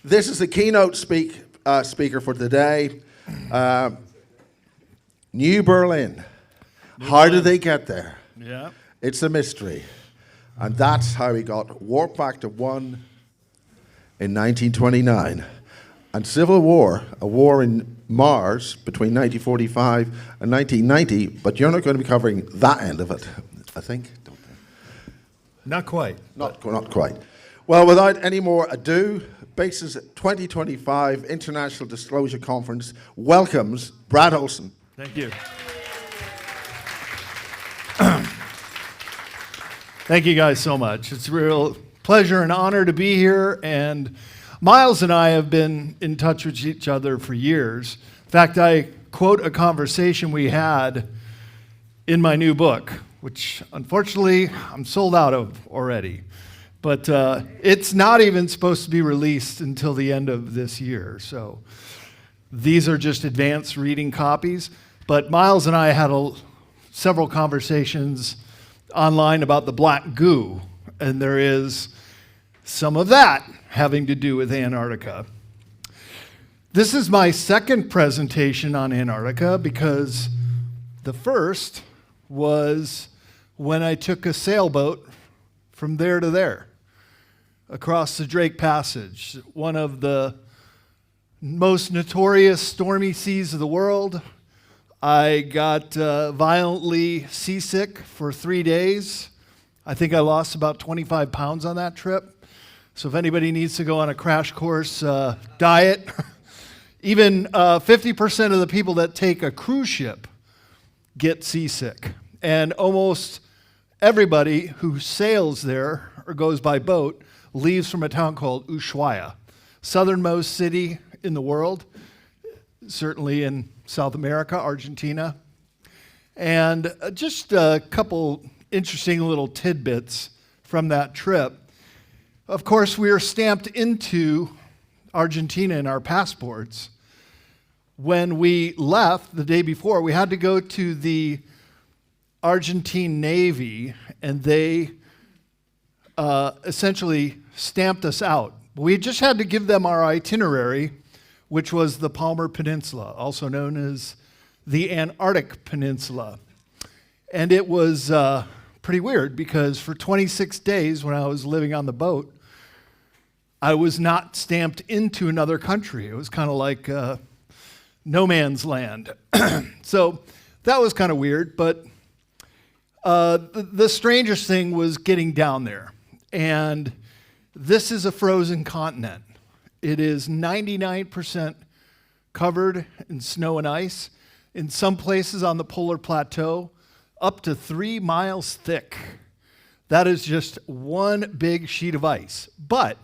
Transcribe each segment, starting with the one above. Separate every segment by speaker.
Speaker 1: This is the keynote speaker for today. New Berlin. How did they get there?
Speaker 2: Yeah.
Speaker 1: It's a mystery. And that's how we got warped back to 1 in 1929. And Civil War, a war in Mars between 1945 and 1990, but you're not going to be covering that end of it, I think. Don't think.
Speaker 2: Not quite.
Speaker 1: Not quite. Well, without any more ado, BASES 2025 International Disclosure Conference welcomes Brad Olsen.
Speaker 2: Thank you. Thank you guys so much. It's a real pleasure and honor to be here, and Miles and I have been in touch with each other for years. In fact, I quote a conversation we had in my new book, which unfortunately I'm sold out of already. But it's not even supposed to be released until the end of this year. So these are just advanced reading copies. But Miles and I had several conversations online about the black goo, and there is some of that having to do with Antarctica. This is my second presentation on Antarctica because the first was when I took a sailboat from there to there across the Drake Passage, one of the most notorious stormy seas of the world. I got violently seasick for 3 days. I think I lost about 25 pounds on that trip. So if anybody needs to go on a crash course diet, even 50% of the people that take a cruise ship get seasick. And almost everybody who sails there or goes by boat leaves from a town called Ushuaia, southernmost city in the world, certainly in South America, Argentina. And just a couple interesting little tidbits from that trip. Of course, we were stamped into Argentina in our passports. When we left the day before, we had to go to the Argentine Navy, and they essentially stamped us out. We just had to give them our itinerary, which was the Palmer Peninsula, also known as the Antarctic Peninsula. And it was pretty weird because for 26 days when I was living on the boat, I was not stamped into another country. It was kind of like no man's land. So that was kind of weird, but the strangest thing was getting down there. And this is a frozen continent. It is 99% covered in snow and ice. In some places on the polar plateau, up to 3 miles thick. That is just one big sheet of ice. But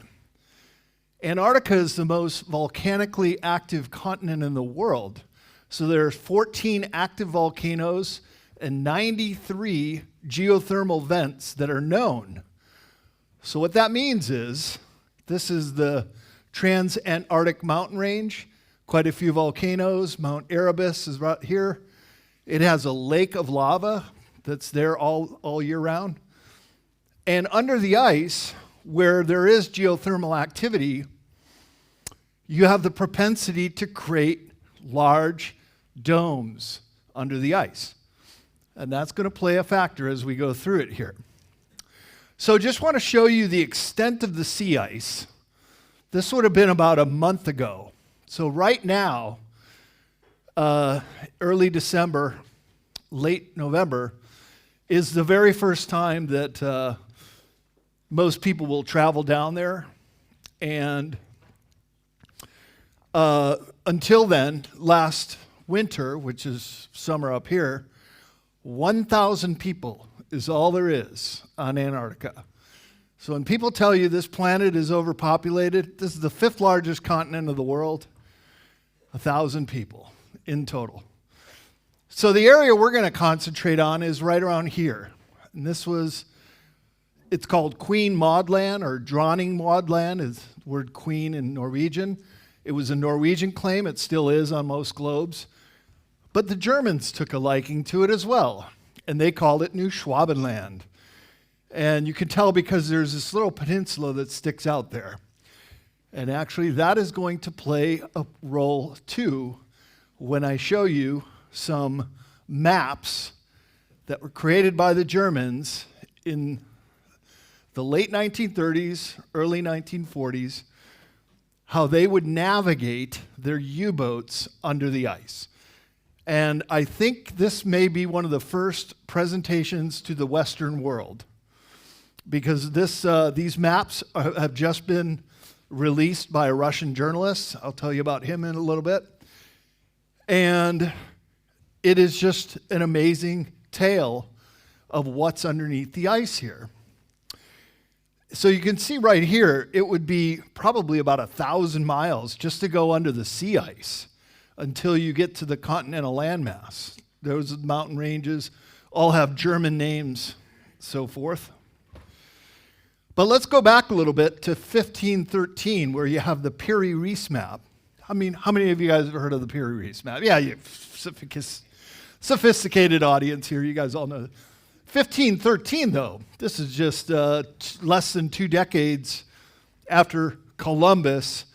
Speaker 2: Antarctica is the most volcanically active continent in the world. So there's 14 active volcanoes and 93 geothermal vents that are known. So what that means is this is the Trans-Antarctic Mountain Range, quite a few volcanoes. Mount Erebus is right here. It has a lake of lava that's there all year round. And under the ice, where there is geothermal activity, you have the propensity to create large domes under the ice. And that's going to play a factor as we go through it here. So just want to show you the extent of the sea ice. This would have been about a month ago. So right now, early December, late November, is the very first time that most people will travel down there. And until then, last winter, which is summer up here, 1,000 people is all there is on Antarctica. So when people tell you this planet is overpopulated, this is the 5th largest continent of the world, 1,000 people in total. So the area we're going to concentrate on is right around here. And it's called Queen Maud Land, or Dronning Maud Land is the word queen in Norwegian. It was a Norwegian claim, it still is on most globes. But the Germans took a liking to it as well, and they called it New Schwabenland. And you can tell because there's this little peninsula that sticks out there. And actually, that is going to play a role too when I show you some maps that were created by the Germans in the late 1930s, early 1940s, how they would navigate their U-boats under the ice. And I think this may be one of the first presentations to the Western world, because these maps have just been released by a Russian journalist. I'll tell you about him in a little bit. And it is just an amazing tale of what's underneath the ice here. So you can see right here, it would be probably about 1,000 miles just to go under the sea ice until you get to the continental landmass. Those mountain ranges all have German names, so forth. But let's go back a little bit to 1513, where you have the Piri-Reis map. I mean, how many of you guys have heard of the Piri-Reis map? Yeah, you sophisticated audience here. You guys all know. 1513, though, this is just less than 2 decades after Columbus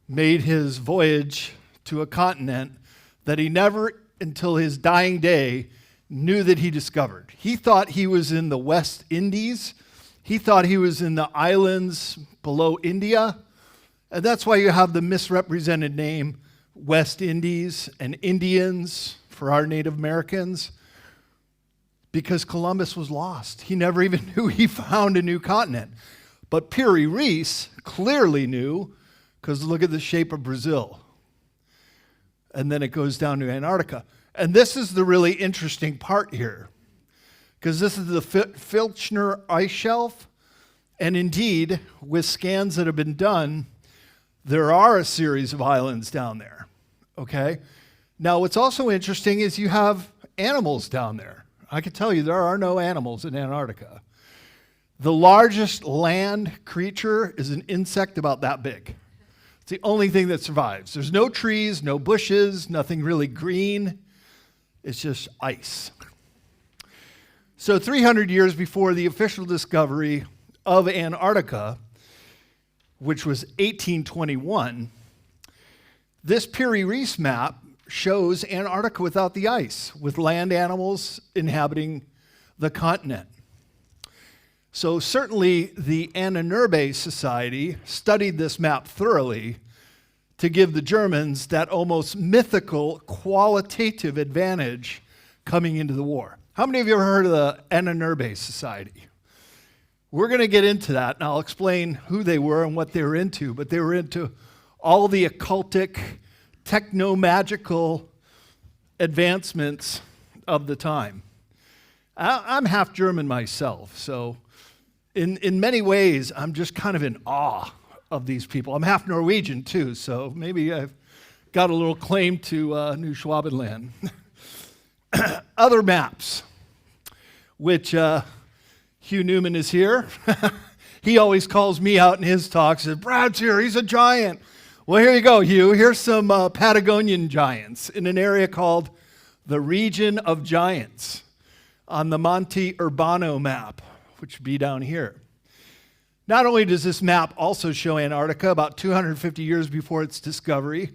Speaker 2: made his voyage to a continent that he never, until his dying day, knew that he discovered. He thought he was in the West Indies. He thought he was in the islands below India. And that's why you have the misrepresented name West Indies and Indians for our Native Americans, because Columbus was lost. He never even knew he found a new continent. But Piri-Reis clearly knew, because look at the shape of Brazil. And then it goes down to Antarctica. And this is the really interesting part here, because this is the Filchner ice shelf. And indeed, with scans that have been done, there are a series of islands down there, okay? Now, what's also interesting is you have animals down there. I can tell you there are no animals in Antarctica. The largest land creature is an insect about that big. It's the only thing that survives. There's no trees, no bushes, nothing really green. It's just ice. So 300 years before the official discovery of Antarctica, which was 1821, this Piri-Reis map shows Antarctica without the ice, with land animals inhabiting the continent. So certainly the Ahnenerbe Society studied this map thoroughly to give the Germans that almost mythical qualitative advantage coming into the war. How many of you ever heard of the Ahnenerbe Society? We're going to get into that, and I'll explain who they were and what they were into, but they were into all the occultic, techno-magical advancements of the time. I'm half German myself, so in many ways, I'm just kind of in awe of these people. I'm half Norwegian, too, so maybe I've got a little claim to New Schwabenland. Other maps, which Hugh Newman is here. He always calls me out in his talks, says, Brad's here, he's a giant. Well, here you go, Hugh. Here's some Patagonian giants in an area called the Region of Giants on the Monte Urbano map, which would be down here. Not only does this map also show Antarctica about 250 years before its discovery,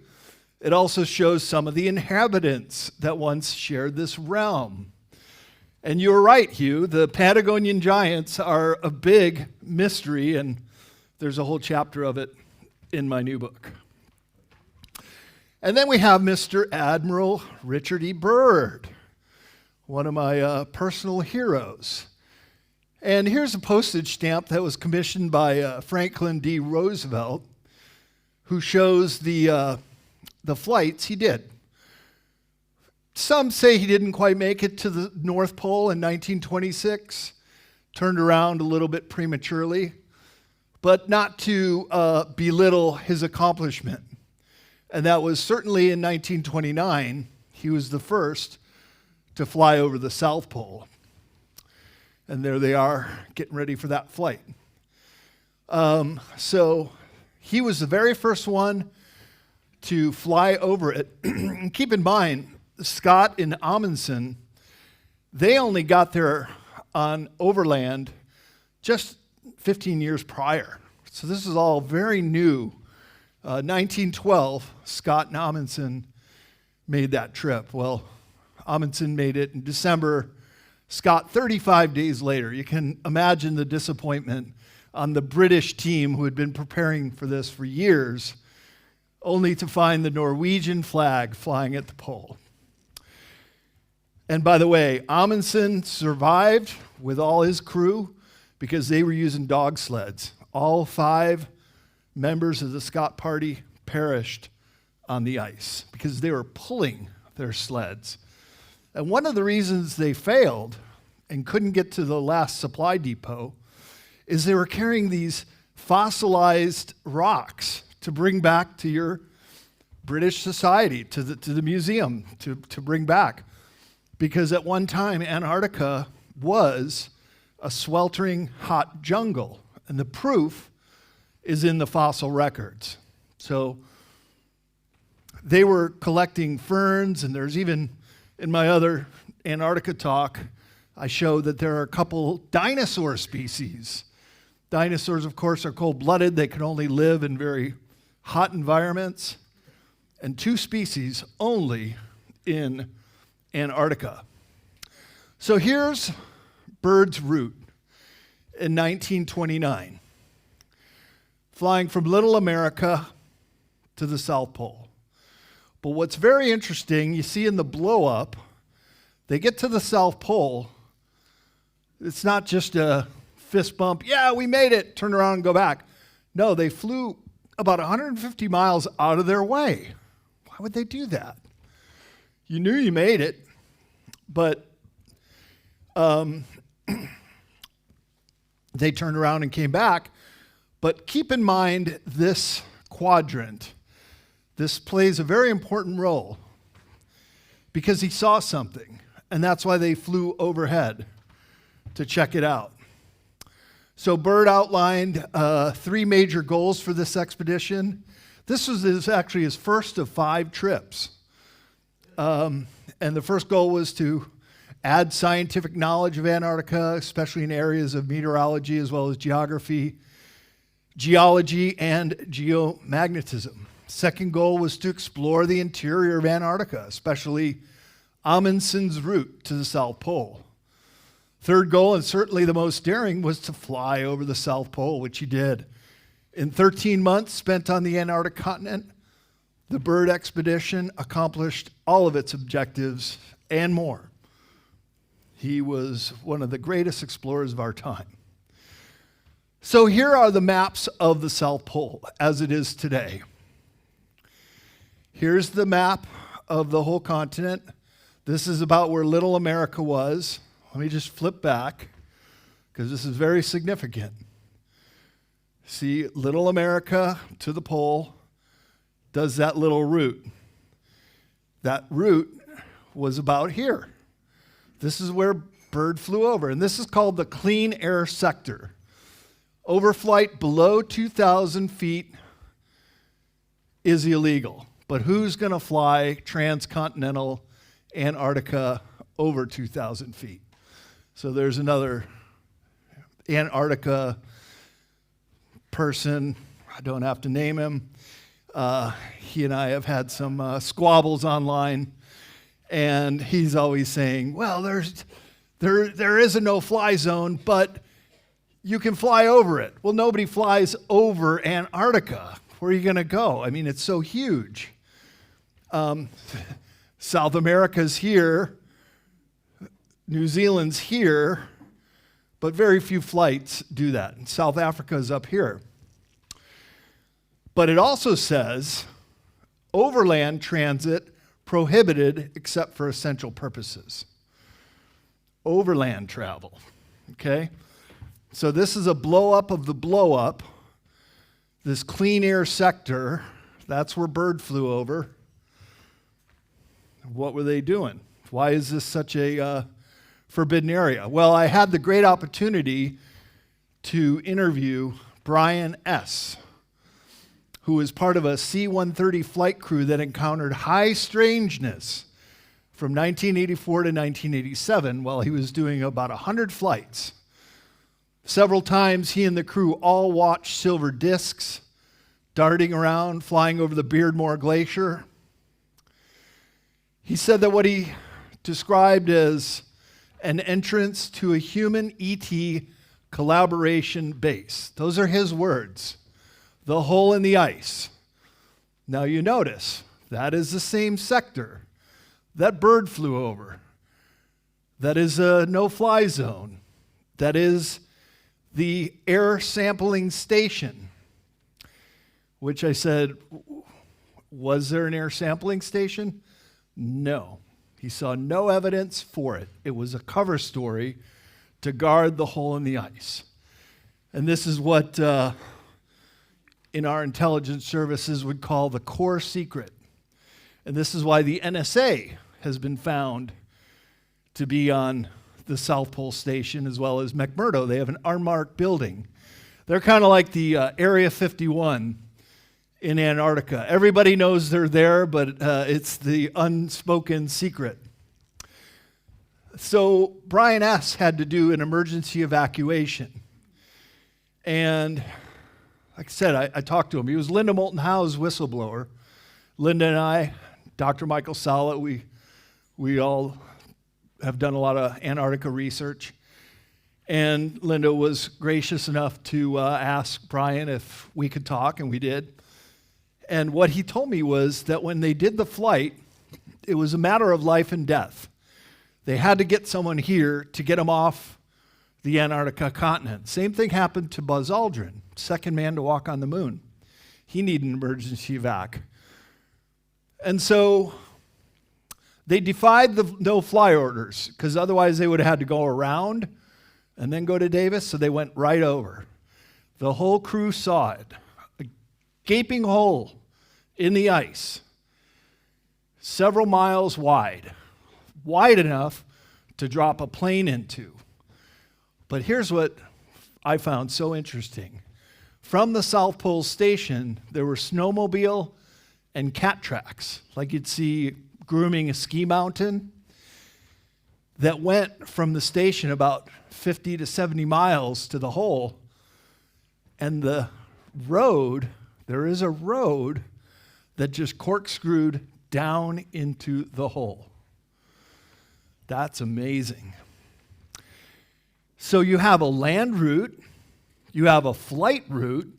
Speaker 2: it also shows some of the inhabitants that once shared this realm. And you're right, Hugh, the Patagonian giants are a big mystery, and there's a whole chapter of it in my new book. And then we have Mr. Admiral Richard E. Byrd, one of my personal heroes. And here's a postage stamp that was commissioned by Franklin D. Roosevelt, who shows the flights he did. Some say he didn't quite make it to the North Pole in 1926, turned around a little bit prematurely, but not to belittle his accomplishment. And that was certainly in 1929, he was the first to fly over the South Pole. And there they are, getting ready for that flight. So he was the very first one to fly over it. And keep in mind, Scott and Amundsen, they only got there on overland just 15 years prior. So this is all very new 1912, Scott and Amundsen made that trip. Well, Amundsen made it in December, Scott 35 days later. You can imagine the disappointment on the British team who had been preparing for this for years, only to find the Norwegian flag flying at the pole. And by the way, Amundsen survived with all his crew because they were using dog sleds. All 5 members of the Scott party perished on the ice because they were pulling their sleds. And one of the reasons they failed and couldn't get to the last supply depot is they were carrying these fossilized rocks to bring back to your British society, to the museum, to bring back. Because at one time, Antarctica was a sweltering hot jungle, and the proof is in the fossil records. So they were collecting ferns, and there's even, in my other Antarctica talk, I show that there are a couple dinosaur species. Dinosaurs, of course, are cold-blooded. They can only live in very hot environments. And 2 species only in Antarctica. So here's Byrd's route in 1929, flying from Little America to the South Pole. But what's very interesting, you see in the blow-up, they get to the South Pole, it's not just a fist bump, yeah, we made it, turn around and go back. No, they flew about 150 miles out of their way. Why would they do that? You knew you made it, but they turned around and came back. But keep in mind this quadrant. This plays a very important role because he saw something, and that's why they flew overhead to check it out. So Byrd outlined 3 major goals for this expedition. This was actually his first of 5 trips. And the first goal was to add scientific knowledge of Antarctica, especially in areas of meteorology as well as geography, geology, and geomagnetism. Second goal was to explore the interior of Antarctica, especially Amundsen's route to the South Pole. Third goal, and certainly the most daring, was to fly over the South Pole, which he did. In 13 months spent on the Antarctic continent, the Byrd expedition accomplished all of its objectives and more. He was one of the greatest explorers of our time. So here are the maps of the South Pole as it is today. Here's the map of the whole continent. This is about where Little America was. Let me just flip back because this is very significant. See, Little America to the pole does that little route. That route was about here. This is where Byrd flew over, and this is called the clean air sector. Overflight below 2,000 feet is illegal, but who's going to fly transcontinental Antarctica over 2,000 feet? So there's another Antarctica person. I don't have to name him. He and I have had some squabbles online, and he's always saying, well, there is a no-fly zone, but you can fly over it. Well, nobody flies over Antarctica. Where are you going to go? I mean, it's so huge. South America's here. New Zealand's here. But very few flights do that. And South Africa is up here. But it also says overland transit prohibited except for essential purposes. Overland travel. Okay? So this is a blow-up of the blow-up. This clean air sector, that's where Byrd flew over. What were they doing? Why is this such a forbidden area? Well, I had the great opportunity to interview Brian S., who was part of a C-130 flight crew that encountered high strangeness from 1984 to 1987 while he was doing about 100 flights. Several times he and the crew all watched silver discs darting around, flying over the Beardmore Glacier. He said that what he described as an entrance to a human ET collaboration base. Those are his words. The hole in the ice. Now you notice, that is the same sector that Byrd flew over. That is a no-fly zone. That is the air sampling station, which I said, was there an air sampling station? No. He saw no evidence for it. It was a cover story to guard the hole in the ice. And this is what in our intelligence services would call the core secret. And this is why the NSA has been found to be on the South Pole Station as well as McMurdo. They have an unmarked building. They're kind of like the Area 51 in Antarctica. Everybody knows they're there, but it's the unspoken secret. So Brian S. had to do an emergency evacuation. And like I said, I talked to him. He was Linda Moulton Howe's whistleblower. Linda and I, Dr. Michael Sala, we all have done a lot of Antarctica research. And Linda was gracious enough to ask Brian if we could talk, and we did. And what he told me was that when they did the flight, it was a matter of life and death. They had to get someone here to get him off the Antarctica continent. Same thing happened to Buzz Aldrin, second man to walk on the moon. He needed an emergency evac. And so they defied the no-fly orders, because otherwise they would have had to go around and then go to Davis, so they went right over. The whole crew saw it. A gaping hole in the ice, several miles wide enough to drop a plane into. But here's what I found so interesting. From the South Pole Station, there were snowmobile and cat tracks, like you'd see grooming a ski mountain, that went from the station about 50 to 70 miles to the hole. And the road, there is a road that just corkscrewed down into the hole. That's amazing. So you have a land route, you have a flight route,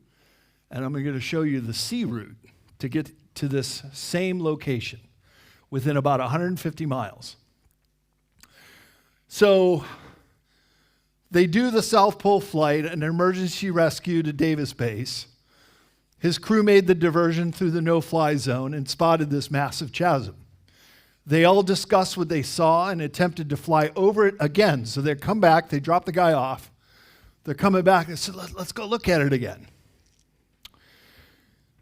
Speaker 2: and I'm going to show you the sea route to get to this same location within about 150 miles. So they do the South Pole flight, an emergency rescue to Davis Base. His crew made the diversion through the no-fly zone and spotted this massive chasm. They all discussed what they saw and attempted to fly over it again. So they come back, they drop the guy off. They're coming back and said, let's go look at it again.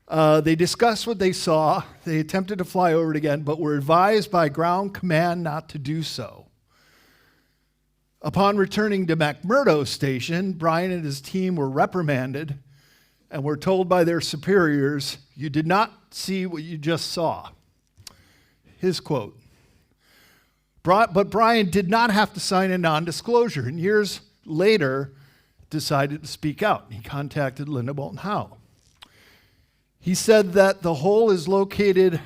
Speaker 2: They discussed what they saw. They attempted to fly over it again, but were advised by ground command not to do so. Upon returning to McMurdo Station, Brian and his team were reprimanded and were told by their superiors, "You did not see what you just saw." His quote. But Brian did not have to sign a non-disclosure, and years later decided to speak out. He contacted Linda Moulton Howe. He said that the hole is located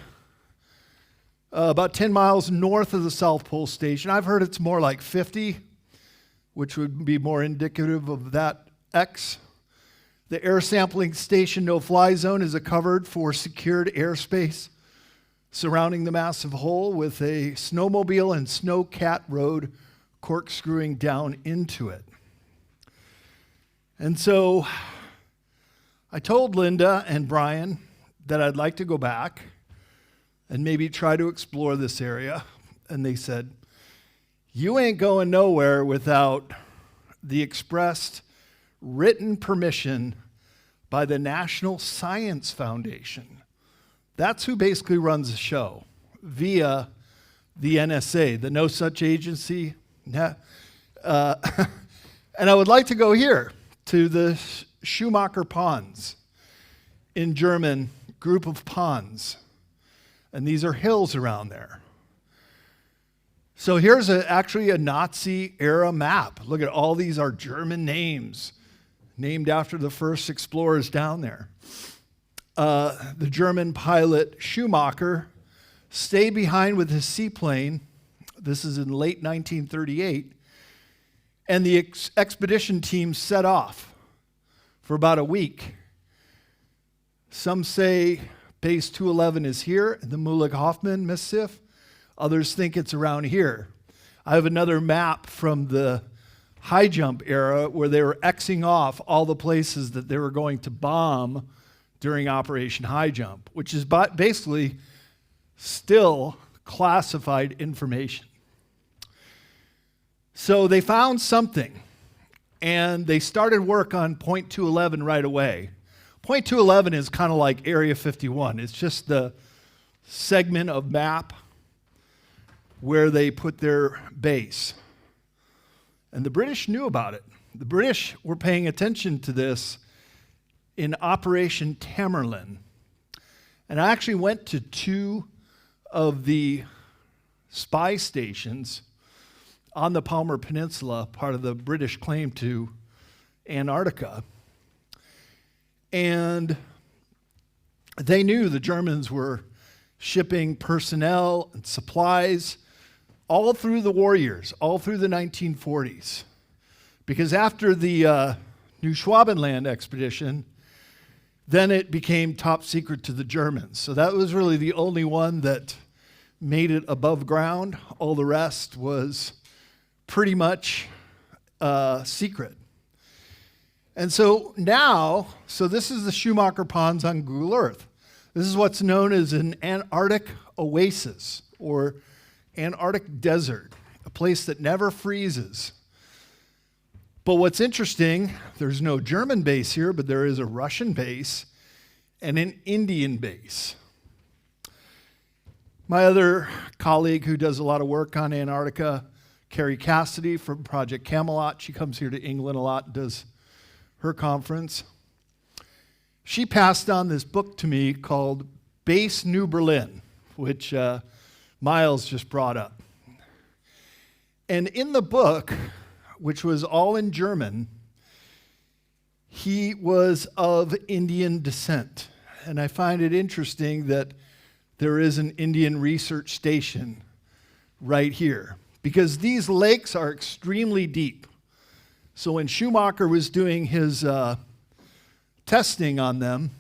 Speaker 2: about 10 miles north of the South Pole Station. I've heard it's more like 50, which would be more indicative of that X. The air sampling station no-fly zone is a covered for secured airspace surrounding the massive hole with a snowmobile and snowcat road corkscrewing down into it. And so I told Linda and Brian that I'd like to go back and maybe try to explore this area. And they said, "You ain't going nowhere without the expressed written permission by the National Science Foundation." That's who basically runs the show via the NSA, the No Such Agency. And I would like to go here to the Schumacher Ponds in German, group of ponds. And these are hills around there. So here's actually a Nazi era map. Look at all these are German names named after the first explorers down there. the German pilot Schumacher stayed behind with his seaplane. This is in late 1938. And the expedition team set off for about a week. Some say Base 211 is here in the Mühlich-Hoffmann Missive. Others think it's around here. I have another map from the Highjump era where they were Xing off all the places that they were going to bomb during Operation Highjump, which is basically still classified information. So they found something, and they started work on Point 211 right away. Point 211 is kind of like Area 51. It's just the segment of map where they put their base. And the British knew about it. The British were paying attention to this in Operation Tamerlane. And I actually went to 2 of the spy stations on the Palmer Peninsula, part of the British claim to Antarctica. And they knew the Germans were shipping personnel and supplies all through the war years, all through the 1940s. Because after the New Schwabenland expedition, then it became top secret to the Germans. So that was really the only one that made it above ground. All the rest was pretty much secret. And so now, this is the Schumacher Ponds on Google Earth. This is what's known as an Antarctic oasis, or Antarctic desert, a place that never freezes. But what's interesting, there's no German base here, but there is a Russian base and an Indian base. My other colleague who does a lot of work on Antarctica, Carrie Cassidy from Project Camelot, she comes here to England a lot and does her conference. She passed on this book to me called Base New Berlin, which Miles just brought up. And in the book, which was all in German, he was of Indian descent. And I find it interesting that there is an Indian research station right here, because these lakes are extremely deep. So when Schumacher was doing his testing on them,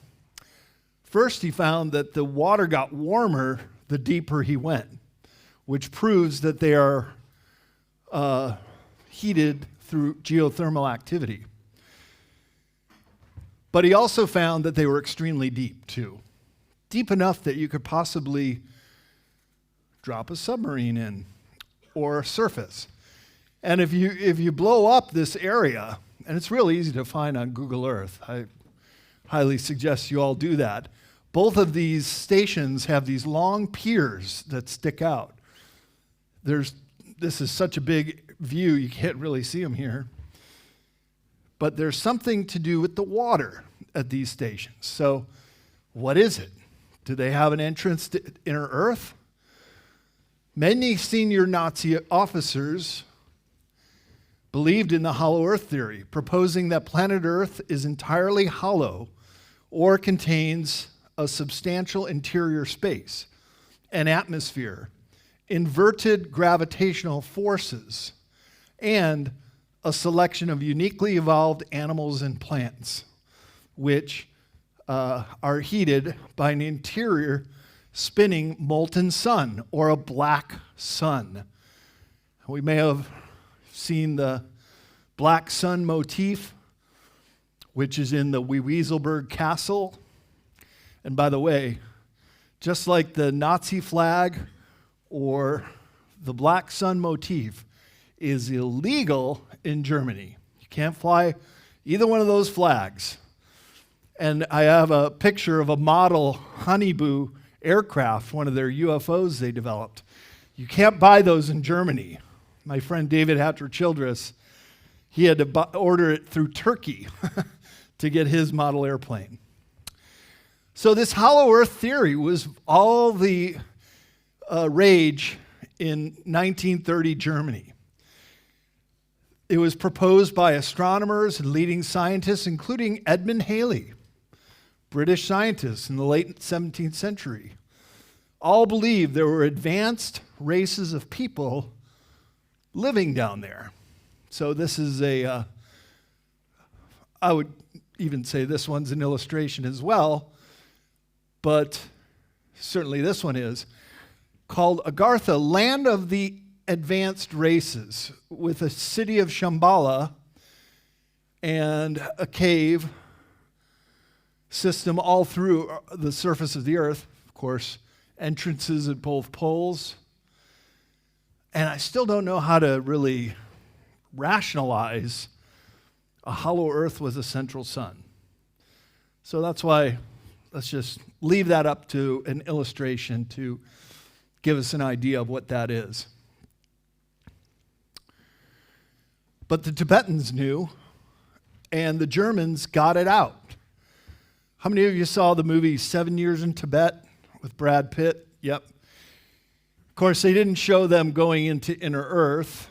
Speaker 2: first he found that the water got warmer the deeper he went, which proves that they are heated through geothermal activity. But he also found that they were extremely deep too. Deep enough that you could possibly drop a submarine in or surface. And if you blow up this area, and it's real easy to find on Google Earth, I highly suggest you all do that. Both of these stations have these long piers that stick out. This is such a big view, you can't really see them here. But there's something to do with the water at these stations. So what is it? Do they have an entrance to inner Earth? Many senior Nazi officers believed in the hollow Earth theory, proposing that planet Earth is entirely hollow or contains a substantial interior space, an atmosphere, inverted gravitational forces, and a selection of uniquely evolved animals and plants, which are heated by an interior spinning molten sun, or a black sun. We may have seen the black sun motif, which is in the Wewieselberg Castle. And by the way, just like the Nazi flag or the black sun motif is illegal in Germany. You can't fly either one of those flags. And I have a picture of a model Honeyboo aircraft, one of their UFOs they developed. You can't buy those in Germany. My friend David Hatcher-Childress, he had to order it through Turkey to get his model airplane. So this hollow Earth theory was all the rage in 1930 Germany. It was proposed by astronomers and leading scientists, including Edmund Halley, British scientists in the late 17th century, all believed there were advanced races of people living down there. So this is I would even say this one's an illustration as well, but certainly this one is, called Agartha, Land of the Advanced Races, with a city of Shambhala and a cave system all through the surface of the earth, of course, entrances at both poles. And I still don't know how to really rationalize a hollow earth with a central sun. So that's why let's just leave that up to an illustration to give us an idea of what that is. But the Tibetans knew, and the Germans got it out. How many of you saw the movie 7 Years in Tibet with Brad Pitt? Yep. Of course, they didn't show them going into inner earth,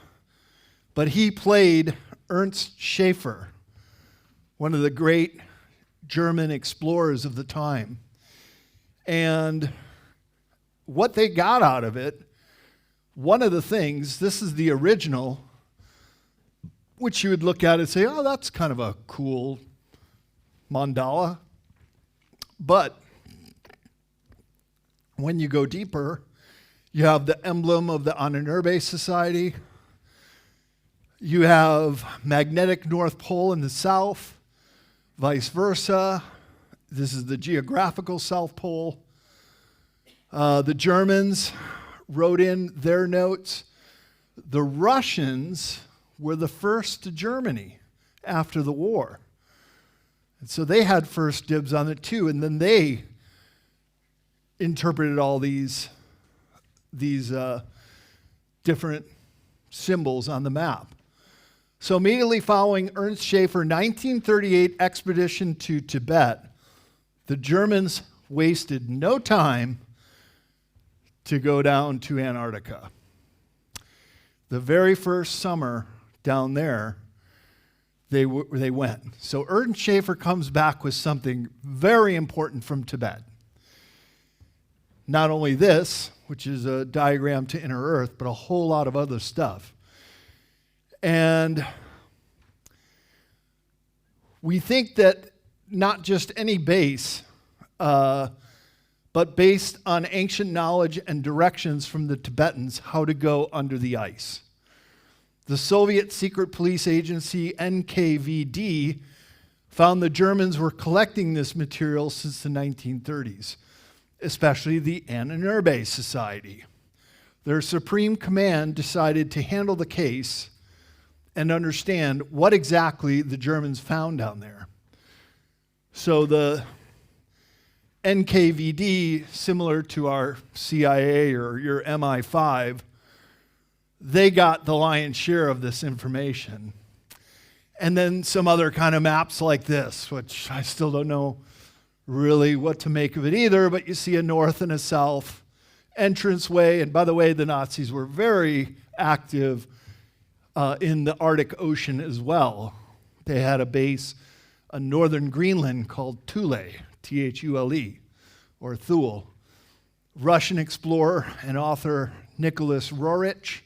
Speaker 2: but he played Ernst Schaefer, one of the great German explorers of the time. And what they got out of it, one of the things, this is the original, which you would look at and say, oh, that's kind of a cool mandala. But when you go deeper, you have the emblem of the Anunnurbe Society. You have magnetic North Pole in the south, vice versa. This is the geographical South Pole. The Germans wrote in their notes. The Russians were the first to Germany after the war. And so they had first dibs on it too, and then they interpreted all these different symbols on the map. So immediately following Ernst Schaefer 1938 expedition to Tibet, the Germans wasted no time to go down to Antarctica. The very first summer down there, they went. So Ernst Schaefer comes back with something very important from Tibet. Not only this, which is a diagram to inner earth, but a whole lot of other stuff. And we think that not just any base, but based on ancient knowledge and directions from the Tibetans how to go under the ice. The Soviet secret police agency NKVD found the Germans were collecting this material since the 1930s, especially the Anunnurbe Society. Their supreme command decided to handle the case and understand what exactly the Germans found down there. So the NKVD, similar to our CIA or your MI5, they got the lion's share of this information. And then some other kind of maps like this, which I still don't know really what to make of it either, but you see a north and a south entranceway. And by the way, the Nazis were very active in the Arctic Ocean as well. They had a base in northern Greenland called Thule, T-H-U-L-E, or Thule. Russian explorer and author Nicholas Roerich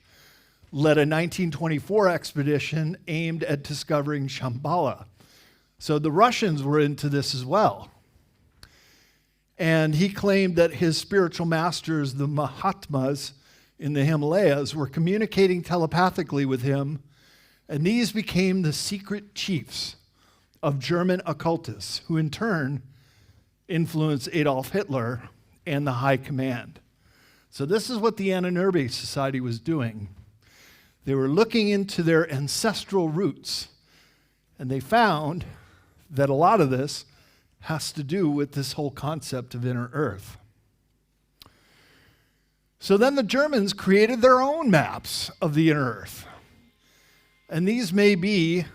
Speaker 2: led a 1924 expedition aimed at discovering Shambhala. So the Russians were into this as well. And he claimed that his spiritual masters, the Mahatmas in the Himalayas, were communicating telepathically with him, and these became the secret chiefs of German occultists, who in turn influenced Adolf Hitler and the High Command. So this is what the Anunnurbe Society was doing. They were looking into their ancestral roots, and they found that a lot of this has to do with this whole concept of inner earth. So then the Germans created their own maps of the inner earth. And these may be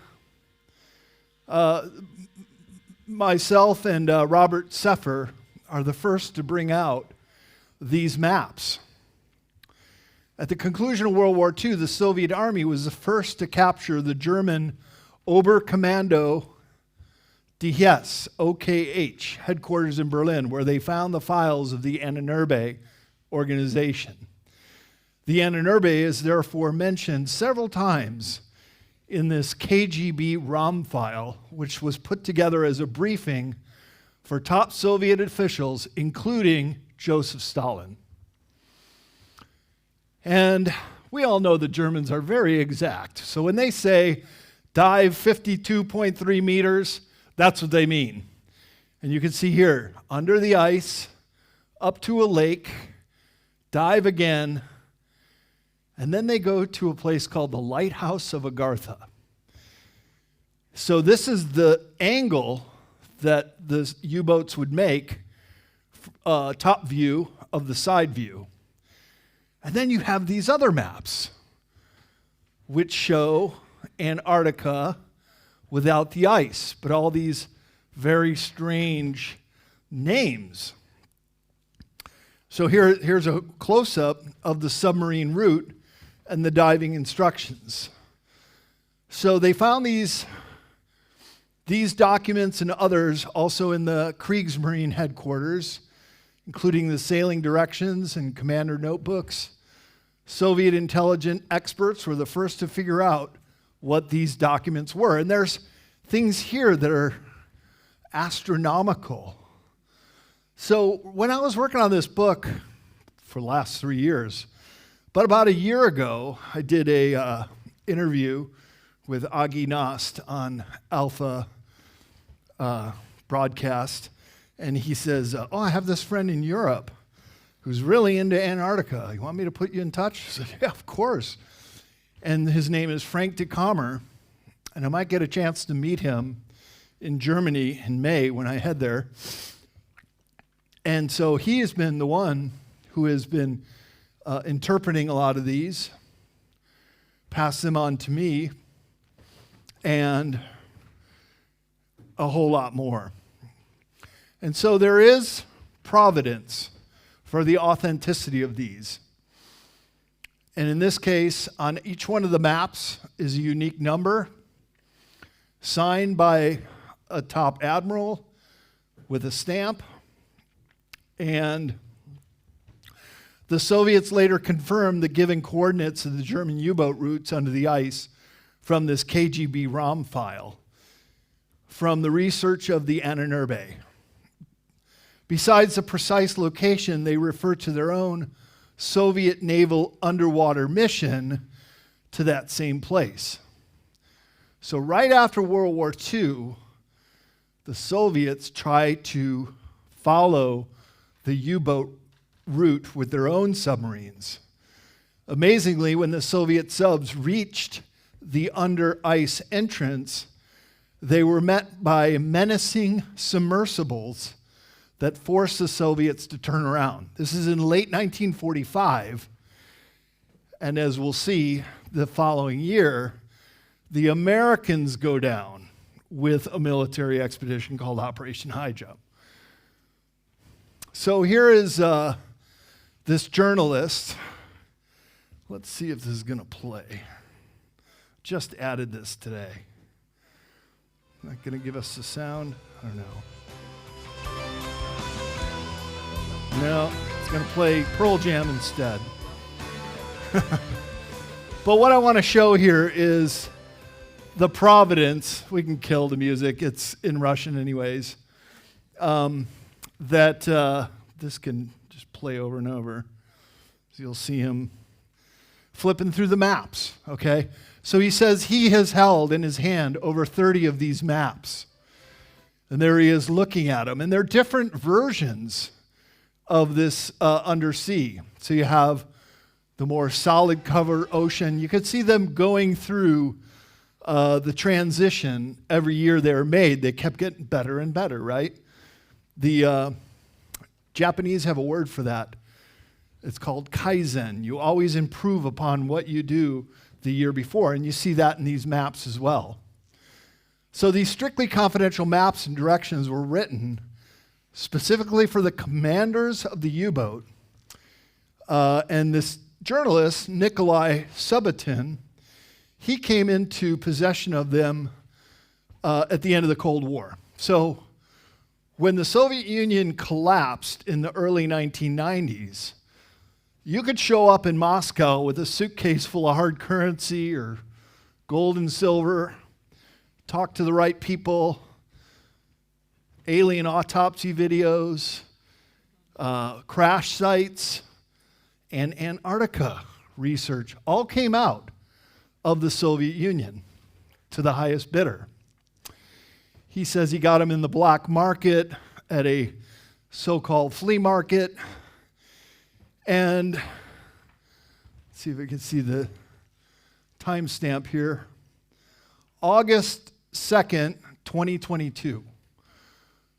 Speaker 2: myself and Robert Seffer are the first to bring out these maps. At the conclusion of World War II, the Soviet Army was the first to capture the German Oberkommando DHS, OKH, headquarters in Berlin, where they found the files of the Ahnenerbe organization. The Ahnenerbe is therefore mentioned several times in this KGB ROM file, which was put together as a briefing for top Soviet officials, including Joseph Stalin. And we all know the Germans are very exact. So when they say dive 52.3 meters, that's what they mean. And you can see here, under the ice, up to a lake, dive again, and then they go to a place called the Lighthouse of Agartha. So this is the angle that the U-boats would make, top view of the side view. And then you have these other maps, which show Antarctica without the ice, but all these very strange names. So here's a close-up of the submarine route and the diving instructions. So they found these documents and others also in the Kriegsmarine headquarters, including the sailing directions and commander notebooks. Soviet intelligence experts were the first to figure out what these documents were. And there's things here that are astronomical. So when I was working on this book for the last 3 years, but about a year ago, I did a interview with Agi Nost on Alpha broadcast, and he says, oh, I have this friend in Europe who's really into Antarctica. You want me to put you in touch? I said, yeah, of course. And his name is Frank de Kamer, and I might get a chance to meet him in Germany in May when I head there. And so he has been the one who has been interpreting a lot of these, passed them on to me, and a whole lot more. And so there is providence for the authenticity of these. And in this case, on each one of the maps is a unique number signed by a top admiral with a stamp. And the Soviets later confirmed the given coordinates of the German U-boat routes under the ice from this KGB ROM file, from the research of the Ahnenerbe. Besides the precise location, they refer to their own Soviet naval underwater mission to that same place. So right after World War II, the Soviets tried to follow the U-boat route with their own submarines. Amazingly, when the Soviet subs reached the under-ice entrance, they were met by menacing submersibles that forced the Soviets to turn around. This is in late 1945, and as we'll see the following year, the Americans go down with a military expedition called Operation Highjump. So here is this journalist. Let's see if this is going to play. Just added this today. Not going to give us the sound? I don't know. No, it's going to play Pearl Jam instead. But what I want to show here is the providence. We can kill the music. It's in Russian anyways. That this can just play over and over. So you'll see him flipping through the maps, okay? So he says he has held in his hand over 30 of these maps. And there he is looking at them. And they're different versions of this undersea. So you have the more solid cover ocean. You could see them going through the transition every year they were made. They kept getting better and better, right? The Japanese have a word for that. It's called kaizen. You always improve upon what you do the year before, and you see that in these maps as well. So these strictly confidential maps and directions were written specifically for the commanders of the U-boat. And this journalist, Nikolai Subotin, he came into possession of them at the end of the Cold War. So when the Soviet Union collapsed in the early 1990s, you could show up in Moscow with a suitcase full of hard currency or gold and silver, talk to the right people, alien autopsy videos, crash sites, and Antarctica research all came out of the Soviet Union to the highest bidder. He says he got them in the black market at a so-called flea market. And let's see if we can see the timestamp here. August 2nd, 2022.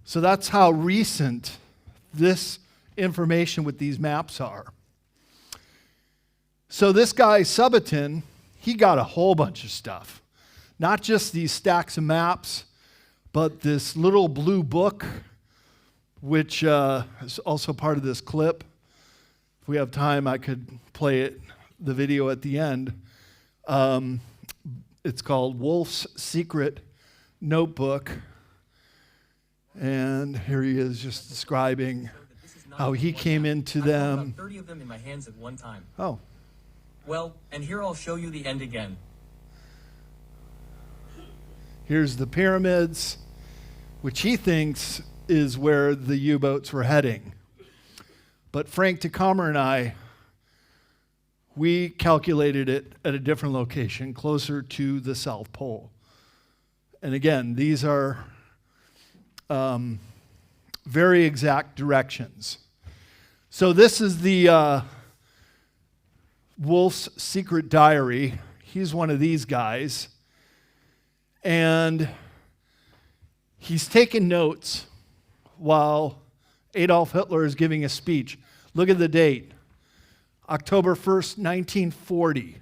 Speaker 2: So that's how recent this information with these maps are. So this guy, Subotin, he got a whole bunch of stuff. Not just these stacks of maps, but this little blue book, which is also part of this clip. If we have time, I could play it, the video at the end. It's called Wolf's Secret Notebook. And here he is just describing how he came into them.
Speaker 3: I have about 30 of them in my hands at one time.
Speaker 2: Oh.
Speaker 3: Well, and here I'll show you the end again.
Speaker 2: Here's the pyramids, which he thinks is where the U-boats were heading. But Frank Takamer and I, we calculated it at a different location, closer to the South Pole. And again, these are very exact directions. So this is the Wolf's Secret Diary. He's one of these guys. And he's taking notes while Adolf Hitler is giving a speech. Look at the date. October 1st, 1940.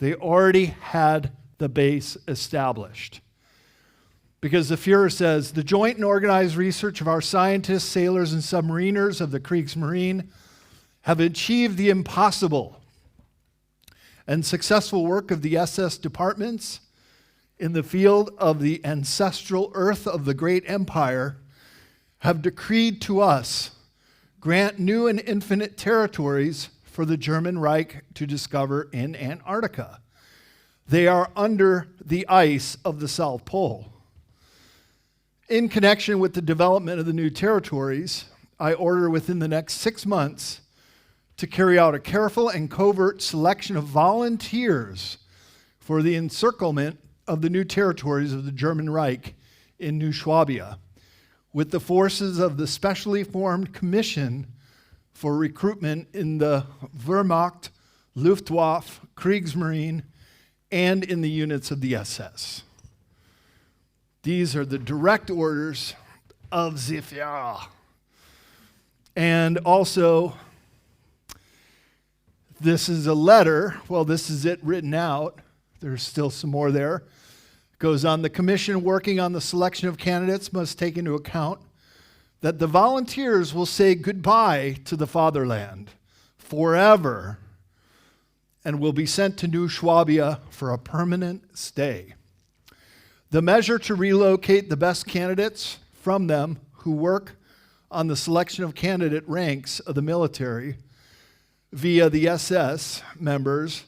Speaker 2: They already had the base established. Because the Fuhrer says, the joint and organized research of our scientists, sailors, and submariners of the Kriegsmarine have achieved the impossible, and successful work of the SS departments in the field of the ancestral earth of the great empire have decreed to us grant new and infinite territories for the German Reich to discover in Antarctica. They are under the ice of the South Pole. In connection with the development of the new territories, I order within the next 6 months to carry out a careful and covert selection of volunteers for the encirclement of the new territories of the German Reich in New Swabia, with the forces of the specially formed commission for recruitment in the Wehrmacht, Luftwaffe, Kriegsmarine, and in the units of the SS. These are the direct orders of the Führer. And also, this is a letter. Well, this is it written out. There's still some more there. Goes on, the commission working on the selection of candidates must take into account that the volunteers will say goodbye to the fatherland forever and will be sent to New Swabia for a permanent stay. The measure to relocate the best candidates from them who work on the selection of candidate ranks of the military via the SS members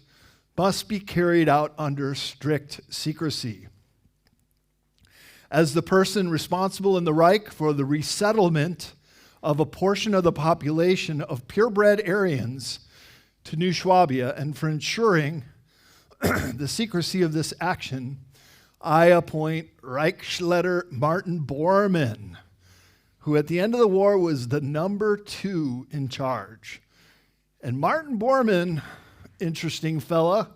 Speaker 2: must be carried out under strict secrecy. As the person responsible in the Reich for the resettlement of a portion of the population of purebred Aryans to New Swabia and for ensuring the secrecy of this action, I appoint Reichsleiter Martin Bormann, who at the end of the war was the number 2 in charge. And Martin Bormann, interesting fella,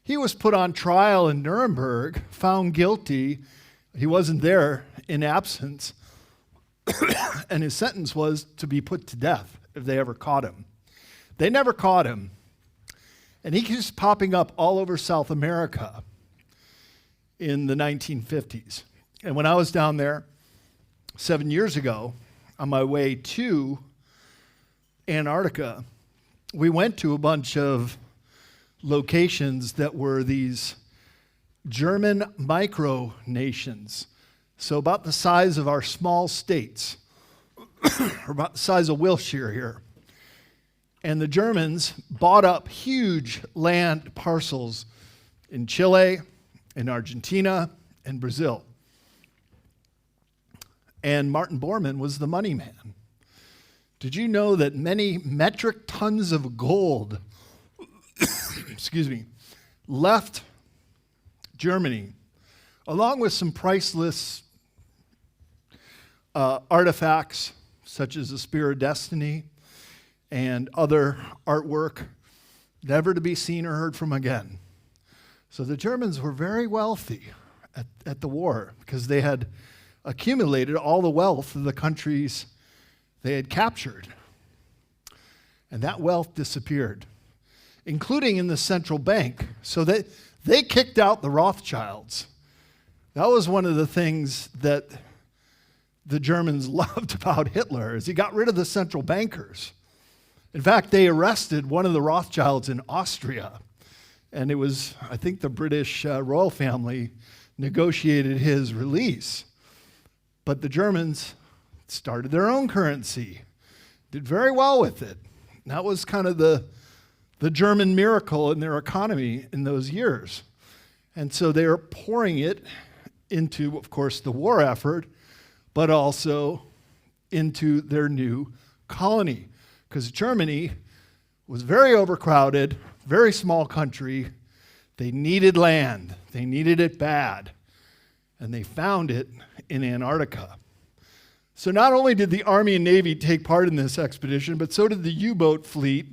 Speaker 2: he was put on trial in Nuremberg, found guilty. He wasn't there in absence, and his sentence was to be put to death if they ever caught him. They never caught him, and he keeps popping up all over South America in the 1950s. And when I was down there 7 years ago, on my way to Antarctica, we went to a bunch of locations that were these German micronations. So about the size of our small states, or about the size of Wiltshire here. And the Germans bought up huge land parcels in Chile, in Argentina, and Brazil. And Martin Bormann was the money man. Did you know that many metric tons of gold, excuse me, left Germany, along with some priceless artifacts, such as the Spear of Destiny and other artwork, never to be seen or heard from again. So the Germans were very wealthy at the war because they had accumulated all the wealth of the countries they had captured. And that wealth disappeared, including in the central bank. So they kicked out the Rothschilds. That was one of the things that the Germans loved about Hitler, is he got rid of the central bankers. In fact, they arrested one of the Rothschilds in Austria. And it was, I think the British royal family negotiated his release. But the Germans started their own currency, did very well with it. That was kind of the German miracle in their economy in those years. And so they are pouring it into, of course, the war effort, but also into their new colony. Because Germany was very overcrowded, very small country. They needed land. They needed it bad. And they found it in Antarctica. So not only did the Army and Navy take part in this expedition, but so did the U-boat fleet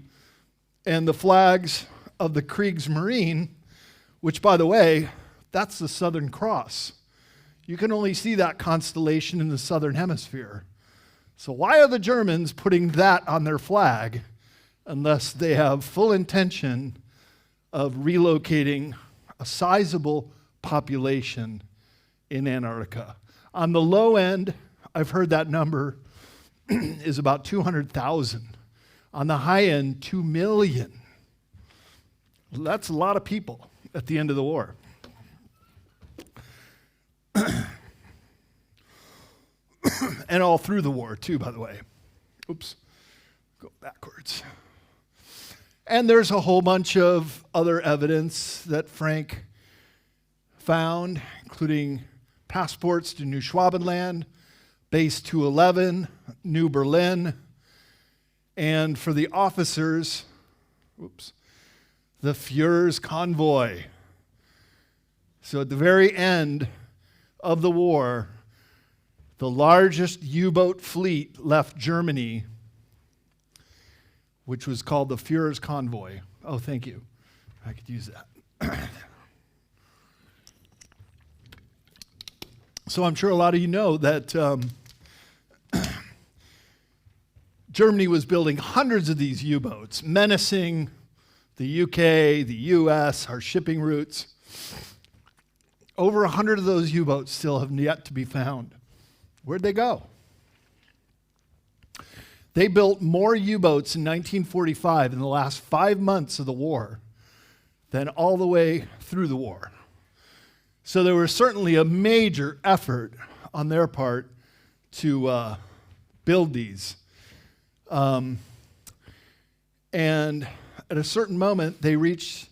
Speaker 2: and the flags of the Kriegsmarine, which, by the way, that's the Southern Cross. You can only see that constellation in the Southern Hemisphere. So why are the Germans putting that on their flag unless they have full intention of relocating a sizable population in Antarctica? On the low end, I've heard that number is about 200,000. On the high end, 2 million. That's a lot of people at the end of the war. And all through the war, too, by the way. Oops, go backwards. And there's a whole bunch of other evidence that Frank found, including passports to New Schwabenland, Base 211, New Berlin, and for the officers, the Führer's convoy. So at the very end of the war, the largest U-boat fleet left Germany, which was called the Führer's convoy. Oh, thank you. I could use that. So I'm sure a lot of you know that Germany was building hundreds of these U-boats, menacing the UK, the US, our shipping routes. Over 100 of those U-boats still have yet to be found. Where'd they go? They built more U-boats in 1945 in the last 5 months of the war than all the way through the war. So there was certainly a major effort on their part to build these. And at a certain moment, they reached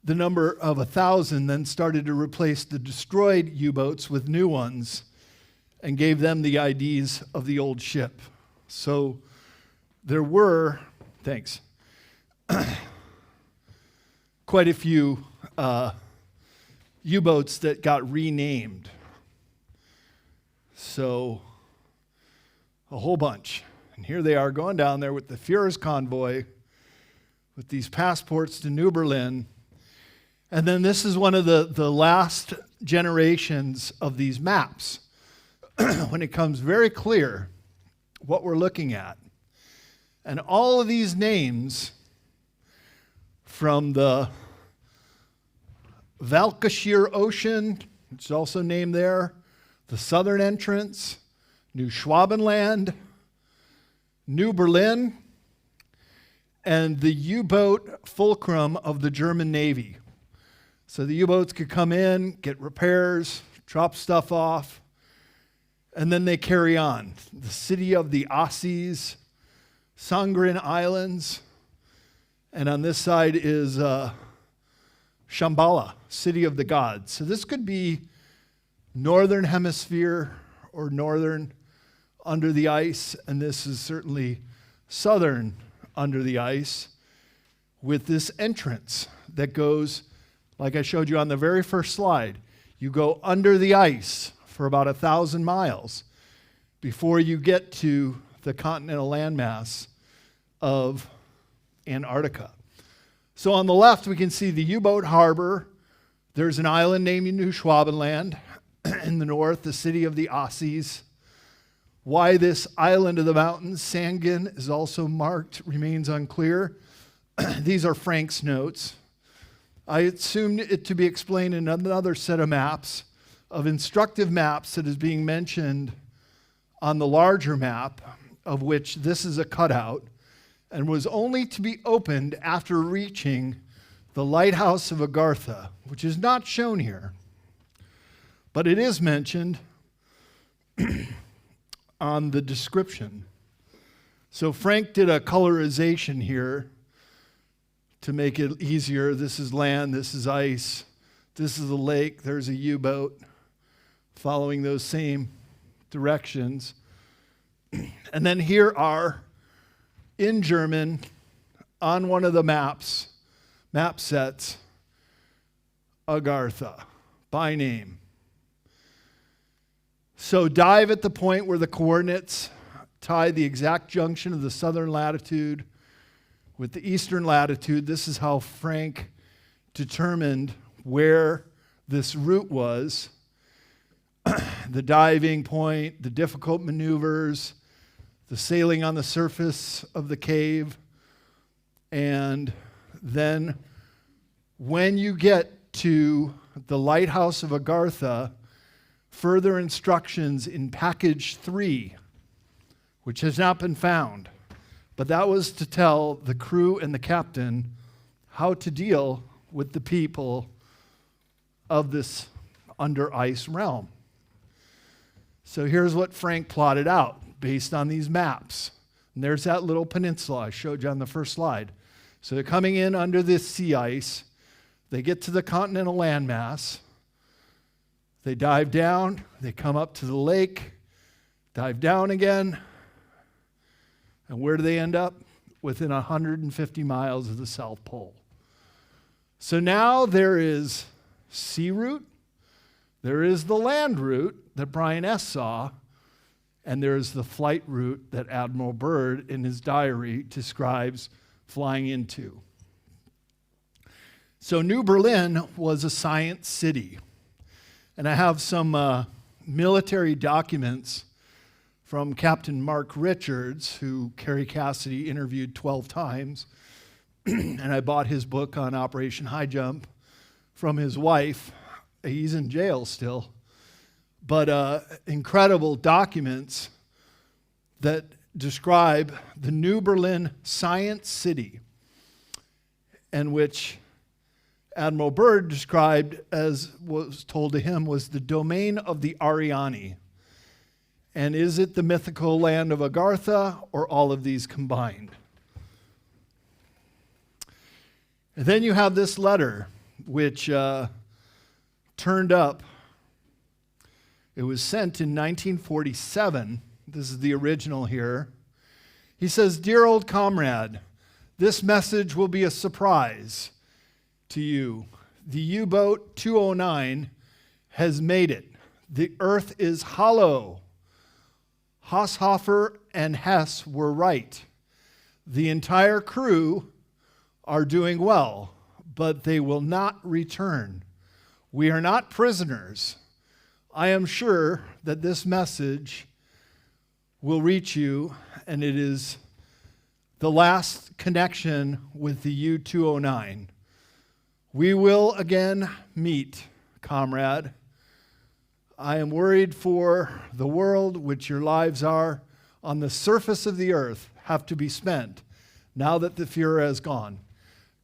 Speaker 2: the number of 1,000, then started to replace the destroyed U-boats with new ones and gave them the IDs of the old ship. So there were, quite a few U-boats that got renamed. So a whole bunch. And here they are going down there with the Führer's convoy, with these passports to New Berlin. And then this is one of the last generations of these maps when it comes very clear what we're looking at. And all of these names from the Valkishir Ocean, which is also named there, the southern entrance, New Schwabenland, New Berlin, and the U-boat fulcrum of the German Navy. So the U-boats could come in, get repairs, drop stuff off, And then they carry on. The city of the Aussies, Sangrin Islands, and on this side is Shambhala, city of the gods. So this could be northern hemisphere or northern under the ice, and this is certainly southern under the ice with this entrance that goes, like I showed you on the very first slide, you go under the ice for about 1,000 miles before you get to the continental landmass of Antarctica. So on the left, we can see the U-boat harbor. There's an island named New Schwabenland. In the north, the city of the Aussies. Why this island of the mountains, Sangin, is also marked remains unclear. These are Frank's notes. I assumed it to be explained in another set of maps, of instructive maps that is being mentioned on the larger map, of which this is a cutout, and was only to be opened after reaching the lighthouse of Agartha, which is not shown here, but it is mentioned on the description. So Frank did a colorization here to make it easier. This is land, this is ice, this is a lake, there's a U-boat following those same directions. And then here are, in German, on one of the map sets, Agartha, by name. So dive at the point where the coordinates tie the exact junction of the southern latitude with the eastern latitude. This is how Frank determined where this route was. The diving point, the difficult maneuvers, the sailing on the surface of the cave, and then when you get to the lighthouse of Agartha, further instructions in package 3, which has not been found, but that was to tell the crew and the captain how to deal with the people of this under ice realm. So here's what Frank plotted out based on these maps. And there's that little peninsula I showed you on the first slide. So they're coming in under this sea ice. They get to the continental landmass. They dive down. They come up to the lake, dive down again. And where do they end up? Within 150 miles of the South Pole. So now there is sea route. There is the land route that Brian S. saw, and there is the flight route that Admiral Byrd in his diary describes flying into. So New Berlin was a science city. And I have some military documents from Captain Mark Richards, who Carrie Cassidy interviewed 12 times. And I bought his book on Operation Highjump from his wife. He's in jail still. But incredible documents that describe the New Berlin Science City, and which Admiral Byrd described as was told to him was the domain of the Ariani. And is it the mythical land of Agartha or all of these combined? And then you have this letter, which turned up. It was sent in 1947. This is the original here. He says, "Dear old comrade, this message will be a surprise to you. The U-boat 209 has made it. The earth is hollow. Haushofer and Hess were right. The entire crew are doing well, but they will not return. We are not prisoners. I am sure that this message will reach you, and it is the last connection with the U-209. We will again meet, comrade. I am worried for the world which your lives are on the surface of the earth have to be spent now that the Führer has gone.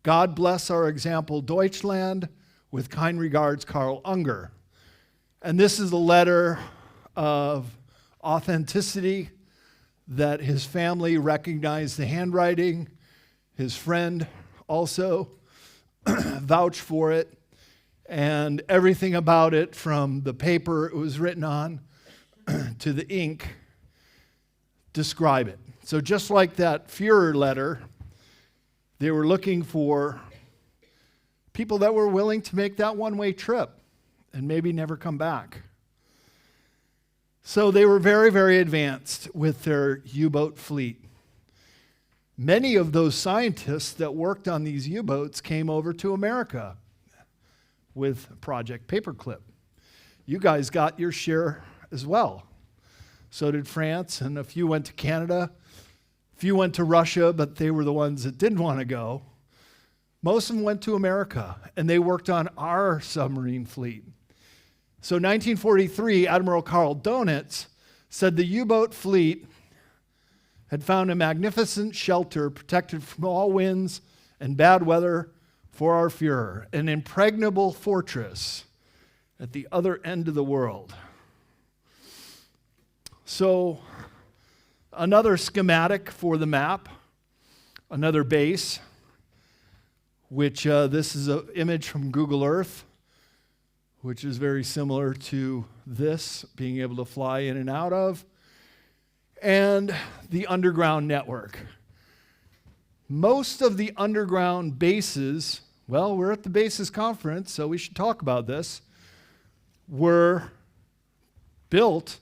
Speaker 2: God bless our example Deutschland. With kind regards, Karl Unger." And this is a letter of authenticity, that his family recognized the handwriting. His friend also vouched for it. And everything about it, from the paper it was written on to the ink, describe it. So just like that Führer letter, they were looking for people that were willing to make that one-way trip and maybe never come back. So they were very, very advanced with their U-boat fleet. Many of those scientists that worked on these U-boats came over to America with Project Paperclip. You guys got your share as well. So did France, and a few went to Canada. A few went to Russia, but they were the ones that didn't want to go. Most of them went to America, and they worked on our submarine fleet. So 1943, Admiral Karl Donitz said the U-boat fleet had found a magnificent shelter protected from all winds and bad weather for our Führer, an impregnable fortress at the other end of the world. So another schematic for the map, another base, which this is an image from Google Earth, which is very similar to this, being able to fly in and out of, and the underground network. Most of the underground bases, well, we're at the Bases conference, so we should talk about this, were built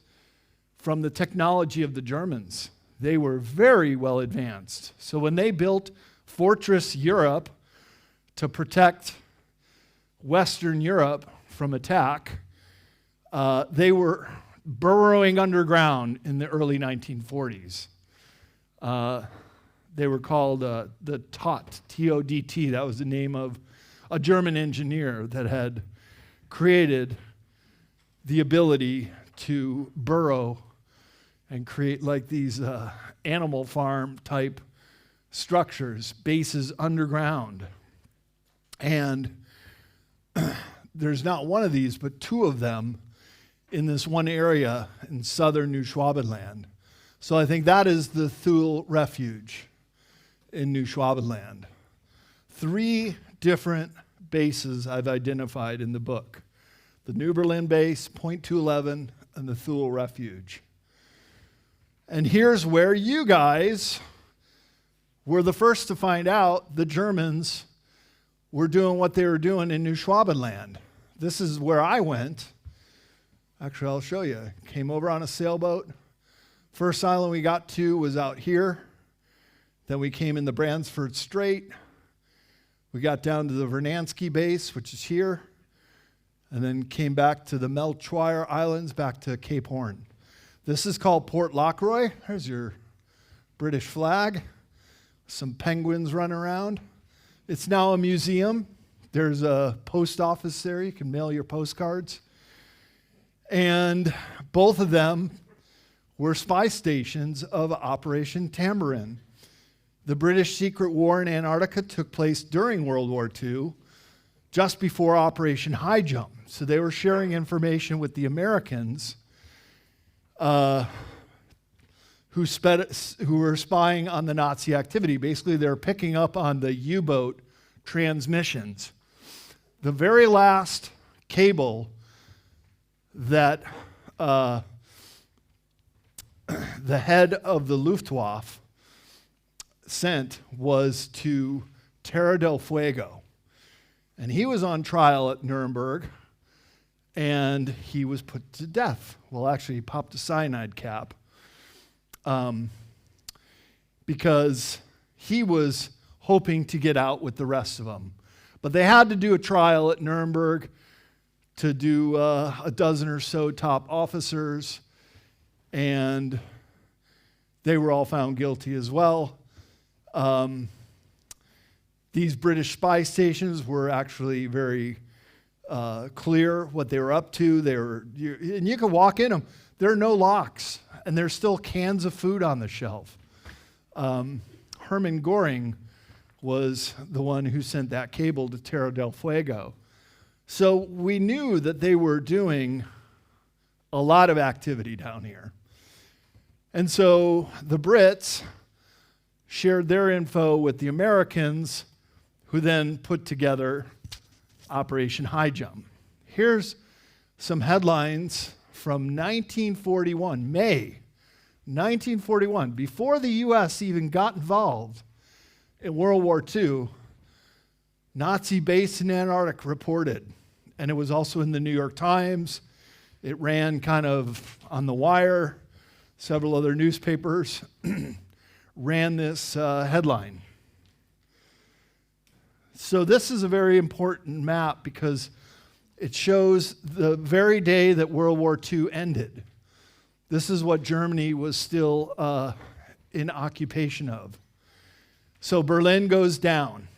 Speaker 2: from the technology of the Germans. They were very well advanced. So when they built Fortress Europe to protect Western Europe from attack, they were burrowing underground in the early 1940s. They were called the TOT, T-O-D-T. That was the name of a German engineer that had created the ability to burrow and create like these animal farm type structures, bases underground. And there's not one of these, but two of them in this one area in southern New Schwabenland. So I think that is the Thule Refuge in New Schwabenland. 3 different bases I've identified in the book. The New Berlin base, Point 211, and the Thule Refuge. And here's where you guys were the first to find out the Germans were doing what they were doing in New Schwabenland. This is where I went. Actually, I'll show you. Came over on a sailboat. First island we got to was out here. Then we came in the Bransford Strait. We got down to the Vernansky base, which is here. And then came back to the Melchior Islands, back to Cape Horn. This is called Port Lockroy. There's your British flag. Some penguins running around. It's now a museum. There's a post office there. You can mail your postcards. And both of them were spy stations of Operation Tambourine. The British secret war in Antarctica took place during World War II, just before Operation Highjump. So they were sharing information with the Americans who were spying on the Nazi activity. Basically, they're picking up on the U-boat transmissions. The very last cable that the head of the Luftwaffe sent was to Terra del Fuego. And he was on trial at Nuremberg, and he was put to death. Well, actually, he popped a cyanide cap because he was hoping to get out with the rest of them. But they had to do a trial at Nuremberg to do a dozen or so top officers, and they were all found guilty as well. These British spy stations were actually very clear what they were up to. And you can walk in them. There are no locks, and there's still cans of food on the shelf. Hermann Göring was the one who sent that cable to Terra del Fuego. So we knew that they were doing a lot of activity down here. And so the Brits shared their info with the Americans, who then put together Operation Highjump. Here's some headlines from 1941, May 1941, before the U.S. even got involved in World War II. Nazi base in Antarctic reported, and it was also in the New York Times. It ran kind of on the wire. Several other newspapers ran this headline. So this is a very important map because it shows the very day that World War II ended. This is what Germany was still in occupation of. So Berlin goes down,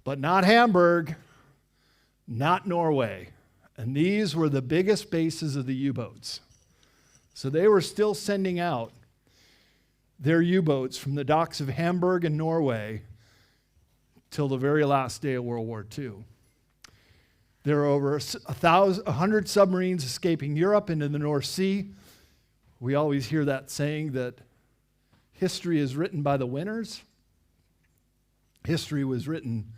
Speaker 2: but not Hamburg, not Norway. And these were the biggest bases of the U-boats. So they were still sending out their U-boats from the docks of Hamburg and Norway till the very last day of World War II. There are over 100 submarines escaping Europe into the North Sea. We always hear that saying that history is written by the winners. History was written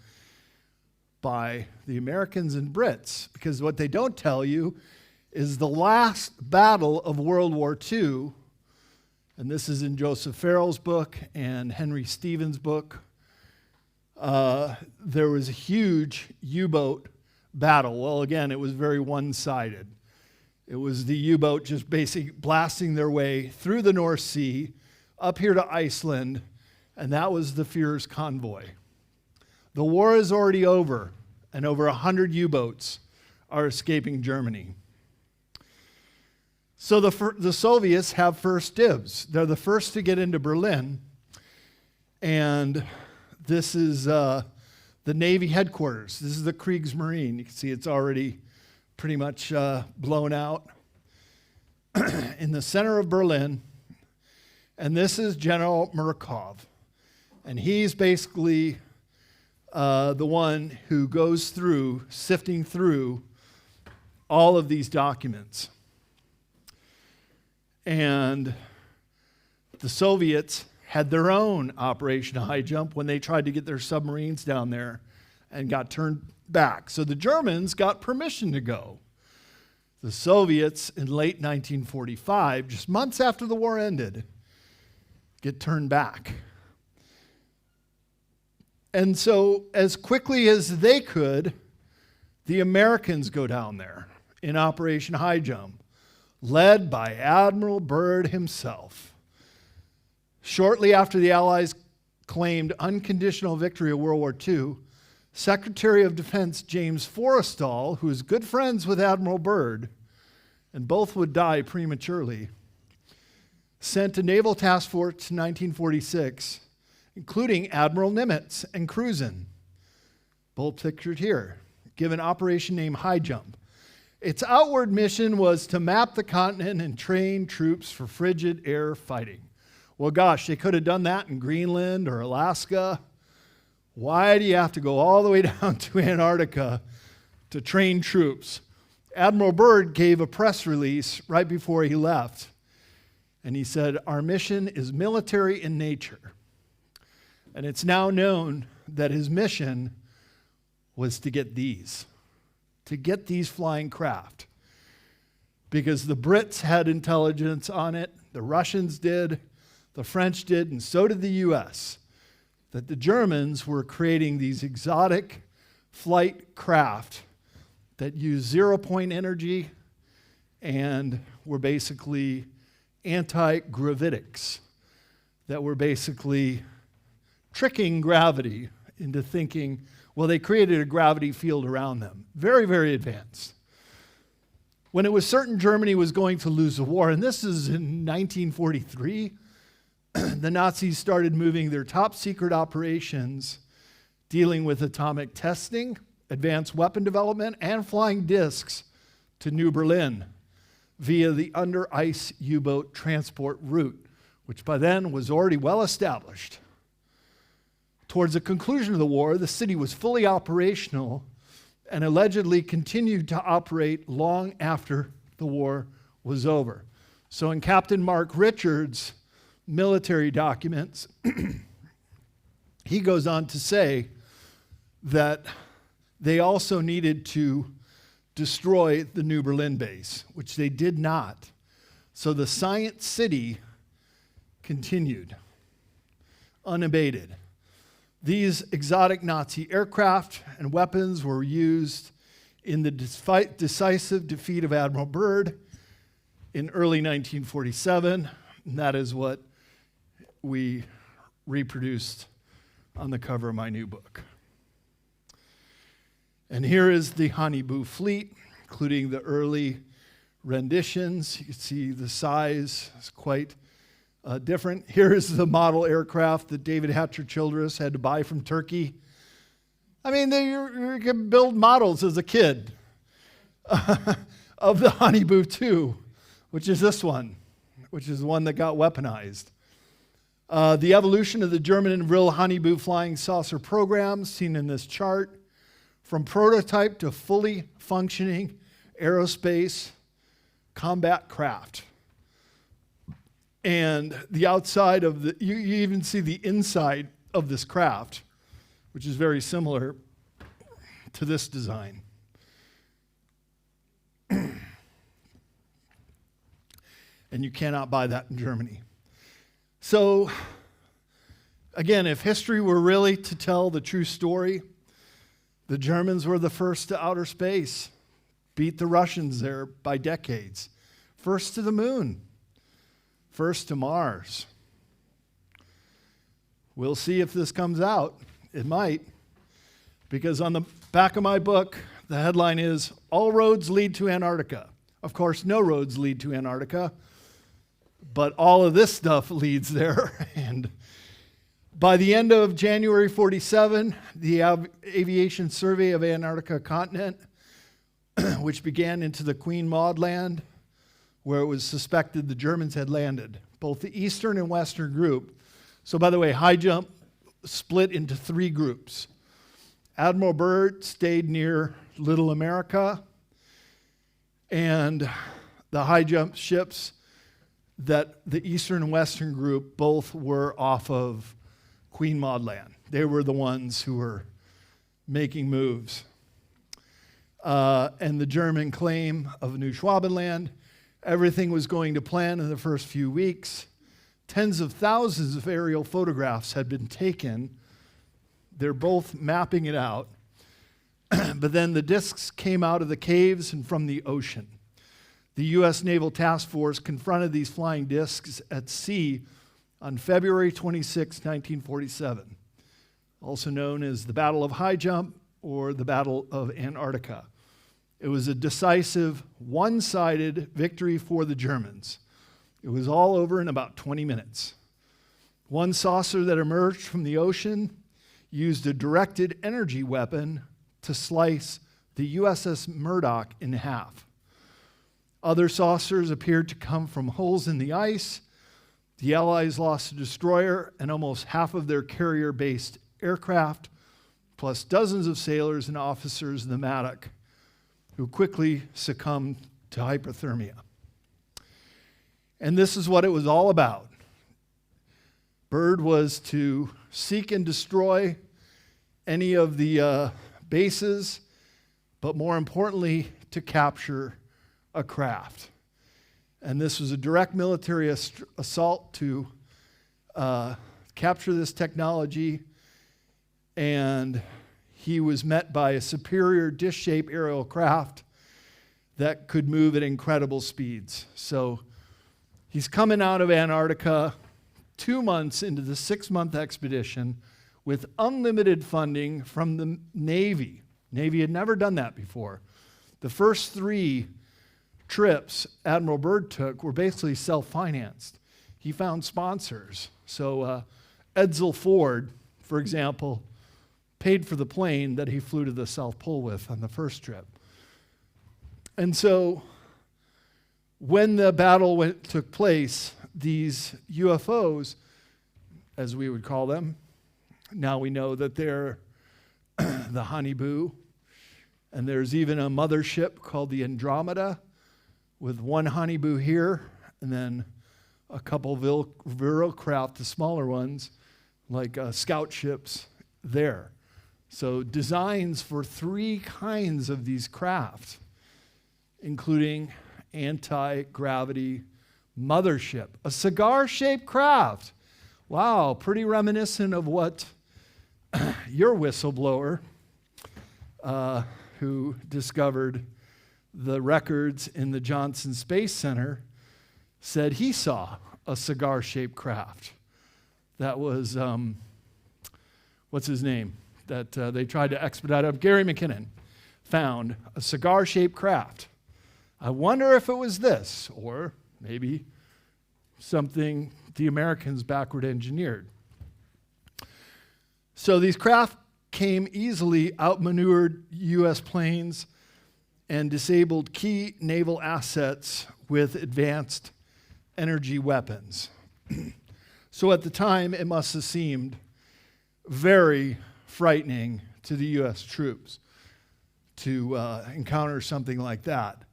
Speaker 2: by the Americans and Brits, because what they don't tell you is the last battle of World War II, and this is in Joseph Farrell's book and Henry Stevens' book. There was a huge U-boat battle. Well, again, it was very one-sided. It was the U-boat just basically blasting their way through the North Sea, up here to Iceland, and that was the Führer's convoy. The war is already over, and over 100 U-boats are escaping Germany. So the Soviets have first dibs. They're the first to get into Berlin, and this is the Navy headquarters. This is the Kriegsmarine. You can see it's already pretty much blown out in the center of Berlin. And this is General Murkov. And he's basically the one who goes through, sifting through all of these documents. And the Soviets had their own Operation Highjump when they tried to get their submarines down there and got turned back. So the Germans got permission to go. The Soviets in late 1945, just months after the war ended, get turned back. And so as quickly as they could, the Americans go down there in Operation Highjump, led by Admiral Byrd himself. Shortly after the Allies claimed unconditional victory of World War II, Secretary of Defense James Forrestal, who is good friends with Admiral Byrd, and both would die prematurely, sent a naval task force in 1946, including Admiral Nimitz and Cruzen, both pictured here, given an operation named Highjump. Its outward mission was to map the continent and train troops for frigid air fighting. Well, gosh, they could have done that in Greenland or Alaska. Why do you have to go all the way down to Antarctica to train troops? Admiral Byrd gave a press release right before he left, and he said, "Our mission is military in nature." And it's now known that his mission was to get these flying craft. Because the Brits had intelligence on it, the Russians did, the French did, and so did the US, that the Germans were creating these exotic flight craft that used zero-point energy and were basically anti-gravitics, that were basically tricking gravity into thinking, well, they created a gravity field around them. Very, very advanced. When it was certain Germany was going to lose the war, and this is in 1943, the Nazis started moving their top secret operations dealing with atomic testing, advanced weapon development, and flying discs to New Berlin via the under-ice U-boat transport route, which by then was already well established. Towards the conclusion of the war, the city was fully operational and allegedly continued to operate long after the war was over. So in Captain Mark Richards' military documents, he goes on to say that they also needed to destroy the New Berlin base, which they did not. So the Science City continued unabated. These exotic Nazi aircraft and weapons were used in the decisive defeat of Admiral Byrd in early 1947, and that is what we reproduced on the cover of my new book. And here is the Hanibu fleet, including the early renditions. You can see the size is quite different. Here is the model aircraft that David Hatcher Childress had to buy from Turkey. I mean, you can build models as a kid of the Hanibu 2, which is this one, which is the one that got weaponized. The evolution of the German and Vril Hanibu flying saucer program, seen in this chart, from prototype to fully functioning aerospace combat craft. And the outside of the, you even see the inside of this craft, which is very similar to this design. And you cannot buy that in Germany. So, again, if history were really to tell the true story, the Germans were the first to outer space, beat the Russians there by decades. First to the moon, first to Mars. We'll see if this comes out. It might, because on the back of my book, the headline is, "All roads lead to Antarctica." Of course, no roads lead to Antarctica, but all of this stuff leads there. And by the end of January 47, the Aviation Survey of Antarctica continent, which began into the Queen Maud Land, where it was suspected the Germans had landed, both the eastern and western group. So by the way, Highjump split into 3 groups. Admiral Byrd stayed near Little America, and the Highjump ships that the eastern and western group both were off of Queen Maud Land. They were the ones who were making moves. And the German claim of New Schwabenland, everything was going to plan in the first few weeks. Tens of thousands of aerial photographs had been taken. They're both mapping it out. But then the discs came out of the caves and from the ocean. The U.S. Naval Task Force confronted these flying discs at sea on February 26, 1947, also known as the Battle of Highjump or the Battle of Antarctica. It was a decisive, one-sided victory for the Germans. It was all over in about 20 minutes. One saucer that emerged from the ocean used a directed energy weapon to slice the USS Murdoch in half. Other saucers appeared to come from holes in the ice. The Allies lost a destroyer and almost half of their carrier-based aircraft, plus dozens of sailors and officers in the Murdoch, who quickly succumbed to hypothermia. And this is what it was all about. Byrd was to seek and destroy any of the bases, but more importantly, to capture a craft. And this was a direct military assault to capture this technology, and he was met by a superior dish-shaped aerial craft that could move at incredible speeds. So he's coming out of Antarctica 2 months into the 6-month expedition with unlimited funding from the Navy. Navy had never done that before. The first 3 trips Admiral Byrd took were basically self-financed. He found sponsors. So Edsel Ford, for example, paid for the plane that he flew to the South Pole with on the first trip. And so when the battle took place, these UFOs, as we would call them, now we know that they're the Hanibu, and there's even a mothership called the Andromeda, with one Hanibu here and then a couple Viral craft, the smaller ones, like scout ships there. So designs for 3 kinds of these craft, including anti-gravity mothership, a cigar-shaped craft. Wow, pretty reminiscent of what your whistleblower, who discovered the records in the Johnson Space Center, said he saw a cigar-shaped craft. That was, what's his name? That they tried to expedite up. Gary McKinnon found a cigar-shaped craft. I wonder if it was this, or maybe something the Americans backward engineered. So these craft came easily, outmaneuvered U.S. planes, and disabled key naval assets with advanced energy weapons. So at the time, it must have seemed very frightening to the U.S. troops to encounter something like that.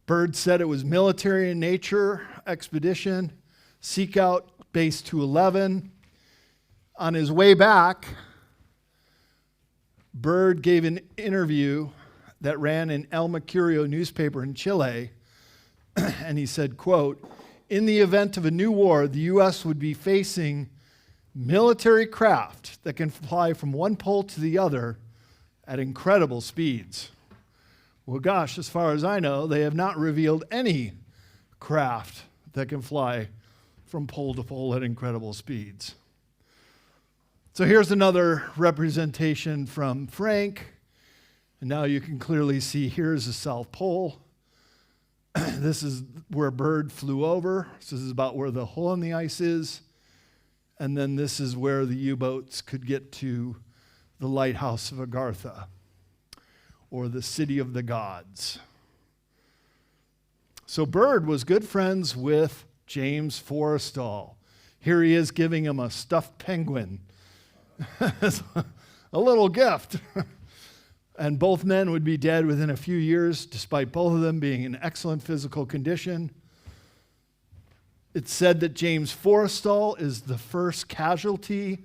Speaker 2: Byrd said it was military in nature, expedition, seek out Base 211. On his way back, Byrd gave an interview that ran in El Mercurio newspaper in Chile, and he said, quote, "In the event of a new war, the U.S. would be facing military craft that can fly from one pole to the other at incredible speeds." Well, gosh, as far as I know, they have not revealed any craft that can fly from pole to pole at incredible speeds. So here's another representation from Frank. And now you can clearly see here's the South Pole. This is where Byrd flew over. So this is about where the hole in the ice is. And then this is where the U-boats could get to the lighthouse of Agartha, or the city of the gods. So Byrd was good friends with James Forrestal. Here he is giving him a stuffed penguin. A little gift. And both men would be dead within a few years, despite both of them being in excellent physical condition. It's said that James Forrestal is the first casualty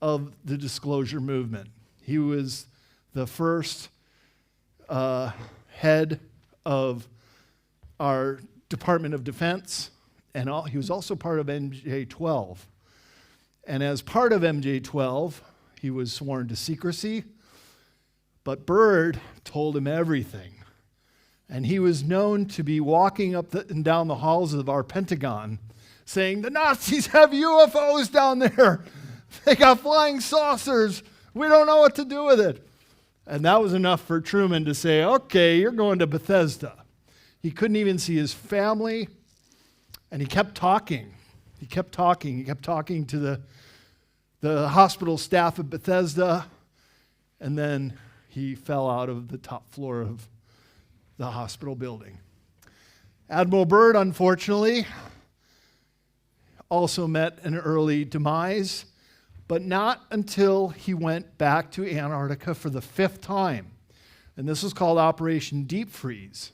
Speaker 2: of the disclosure movement. He was the first head of our Department of Defense, and he was also part of MJ-12. And as part of MJ-12, he was sworn to secrecy, but Byrd told him everything. And he was known to be walking up and down the halls of our Pentagon saying, "The Nazis have UFOs down there. They got flying saucers. We don't know what to do with it." And that was enough for Truman to say, "Okay, you're going to Bethesda." He couldn't even see his family, and he kept talking. He kept talking. He kept talking to the hospital staff at Bethesda, and then he fell out of the top floor of the hospital building. Admiral Byrd, unfortunately, also met an early demise, but not until he went back to Antarctica for the 5th time. And this was called Operation Deep Freeze.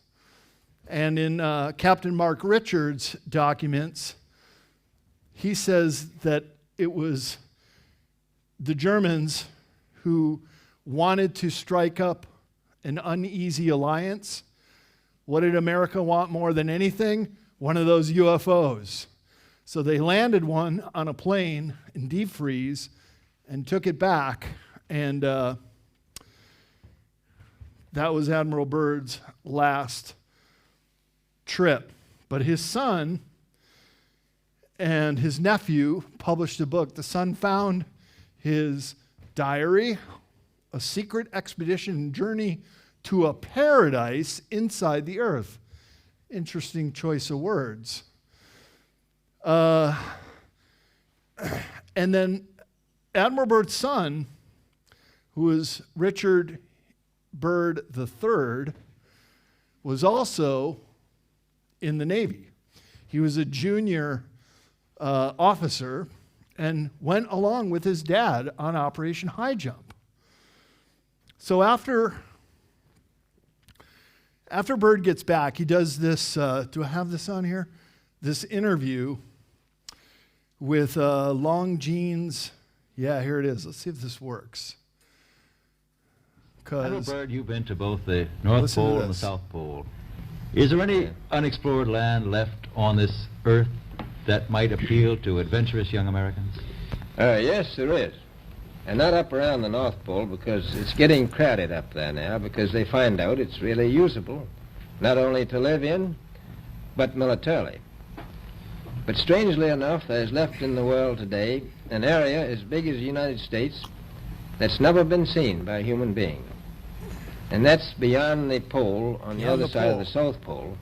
Speaker 2: And in Captain Mark Richards' documents, he says that it was the Germans who wanted to strike up an uneasy alliance. What did America want more than anything? One of those UFOs. So they landed one on a plane in deep freeze and took it back. And that was Admiral Byrd's last trip. But his son and his nephew published a book. The son found his diary, a secret expedition journey to a paradise inside the earth. Interesting choice of words. And then Admiral Byrd's son, who was Richard Byrd III, was also in the Navy. He was a junior officer and went along with his dad on Operation Highjump. So after Byrd gets back, he does this, do I have this on here? this interview with Longines. Yeah, here it is. Let's see if this works.
Speaker 4: Admiral Byrd, you've been to both the North
Speaker 2: Listen to
Speaker 4: Pole and the
Speaker 2: this.
Speaker 4: South Pole. Is there any unexplored land left on this Earth that might appeal to adventurous young Americans?
Speaker 5: Yes, there is. And not up around the North Pole, because it's getting crowded up there now, because they find out it's really usable, not only to live in, but militarily. But strangely enough, there's left in the world today an area as big as the United States that's never been seen by a human being. And that's beyond the pole, on the
Speaker 2: Beyond
Speaker 5: other
Speaker 2: the
Speaker 5: side of
Speaker 2: pole.
Speaker 5: the South Pole,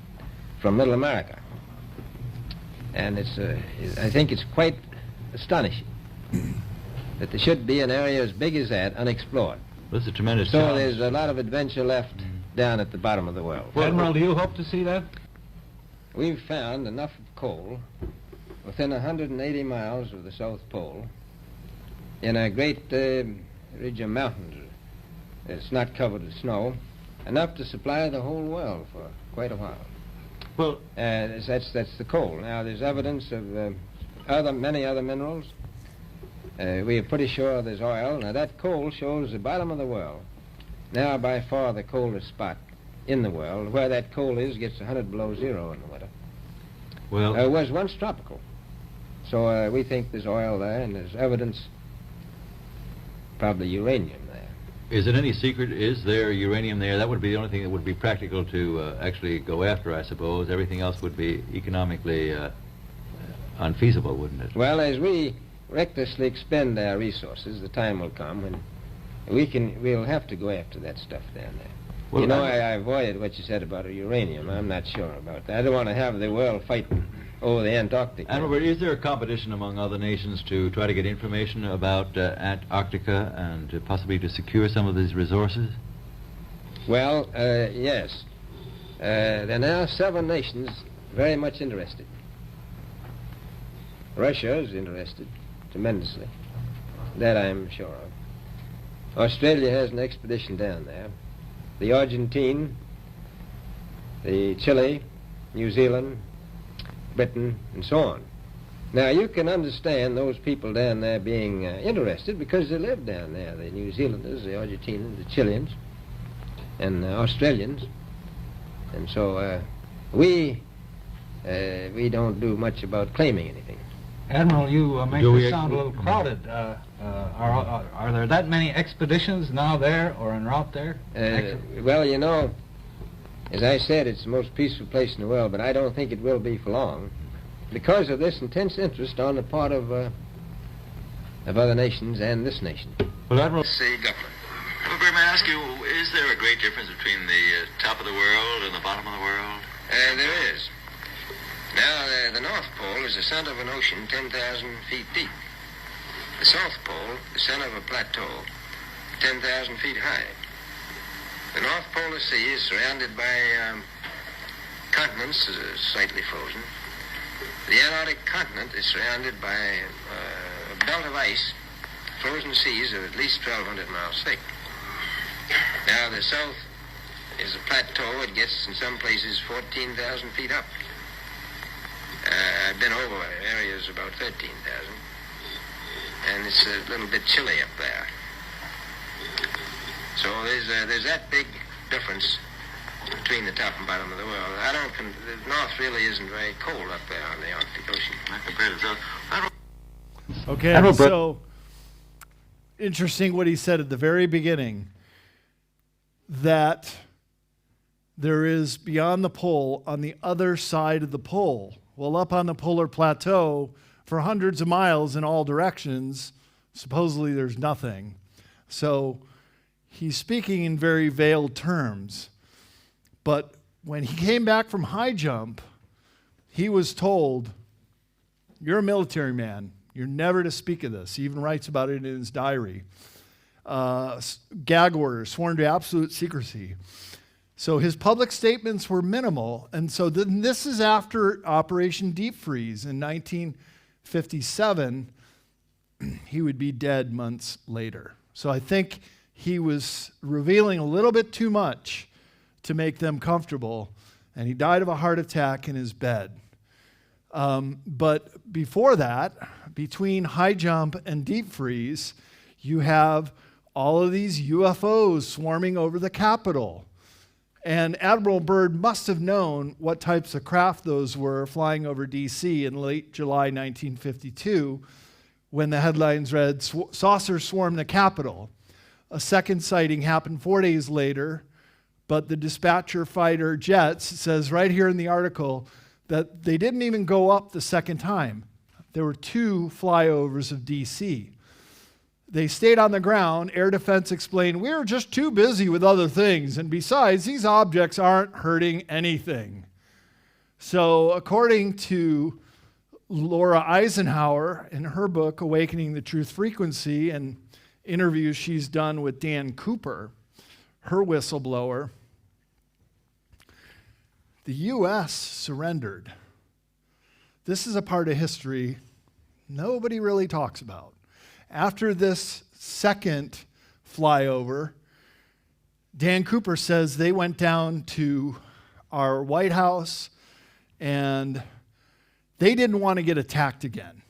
Speaker 5: from Middle America. And I think it's quite astonishing that there should be an area as big as that unexplored.
Speaker 4: This is a tremendous
Speaker 5: So
Speaker 4: challenge.
Speaker 5: there's a lot of adventure left down at the bottom of the world.
Speaker 4: Admiral, do you hope to see that?
Speaker 5: We've found enough coal within 180 miles of the South Pole in a great ridge of mountains. It's not covered with snow, enough to supply the whole world for quite a while.
Speaker 4: Well,
Speaker 5: That's the coal. Now, there's evidence of many other minerals. We are pretty sure there's oil. Now, that coal shows the bottom of the world. Now, by far the coldest spot in the world. Where that coal is gets 100 below zero in the winter.
Speaker 4: well,
Speaker 5: It was once tropical. So we think there's oil there, and there's evidence, probably uranium there.
Speaker 4: is it any secret? Is there uranium there? That would be the only thing that would be practical to actually go after, I suppose. Everything else would be economically unfeasible, wouldn't it?
Speaker 5: Well, as we recklessly expend our resources, the time will come when we'll have to go after that stuff down there.
Speaker 4: Well,
Speaker 5: You know, I avoided what you said about uranium. I'm not sure about that. I don't want to have the world fighting over the Antarctic.
Speaker 4: Admiral Byrd, is there a competition among other nations to try to get information about Antarctica and possibly to secure some of these resources?
Speaker 5: Well, yes. There are now 7 nations very much interested. Russia is interested tremendously. That I'm sure of. Australia has an expedition down there. The Argentine, the Chile, New Zealand, Britain, and so on. Now, you can understand those people down there being interested because they live down there, the New Zealanders, the Argentinians, the Chileans, and Australians. And so we don't do much about claiming anything.
Speaker 6: Admiral, you make
Speaker 4: Do we-
Speaker 6: this sound a little crowded. Are there that many expeditions now there or en route there?
Speaker 5: Well, you know, as I said, it's the most peaceful place in the world, but I don't think it will be for long because of this intense interest on the part of other nations and this nation.
Speaker 4: Well, Admiral,
Speaker 5: The government.
Speaker 4: Admiral Byrd, may I ask you, is there a great difference between the top of the world and the bottom of the world?
Speaker 5: There is. Now, the North Pole is the center of an ocean 10,000 feet deep. The South Pole, the center of a plateau 10,000 feet high. The North Polar Sea is surrounded by continents slightly frozen. The Antarctic continent is surrounded by a belt of ice, frozen seas of at least 1,200 miles thick. Now, the South is a plateau. It gets, in some places, 14,000 feet up. I've been over areas about 13,000, and it's a little bit chilly up there. So there's that big difference between the top and bottom of the world. The North really isn't very cold up there on the Arctic Ocean. Compared to the South.
Speaker 2: Okay,
Speaker 4: Admiral Byrd-
Speaker 2: so interesting what he said at the very beginning, that there is beyond the pole on the other side of the pole. Well, up on the polar plateau for hundreds of miles in all directions, supposedly there's nothing. So he's speaking in very veiled terms. But when he came back from Highjump, he was told, you're a military man. You're never to speak of this. He even writes about it in his diary. Gag orders, sworn to absolute secrecy. So his public statements were minimal. And so then this is after Operation Deep Freeze in 1957. He would be dead months later. So I think he was revealing a little bit too much to make them comfortable. And he died of a heart attack in his bed. But before that, between high jump and deep freeze, you have all of these UFOs swarming over the Capitol. And Admiral Byrd must have known what types of craft those were flying over DC in late July 1952 when the headlines read, "Saucers swarm the Capitol." A second sighting happened 4 days later, but the dispatcher fighter jets says right here in the article that they didn't even go up the second time. There were 2 flyovers of DC. They stayed on the ground. Air Defense explained, "We were just too busy with other things. And besides, these objects aren't hurting anything." So according to Laura Eisenhower in her book, Awakening the Truth Frequency, and interviews she's done with Dan Cooper, her whistleblower, the U.S. surrendered. This is a part of history nobody really talks about. After this second flyover, Dan Cooper says they went down to our White House and they didn't want to get attacked again.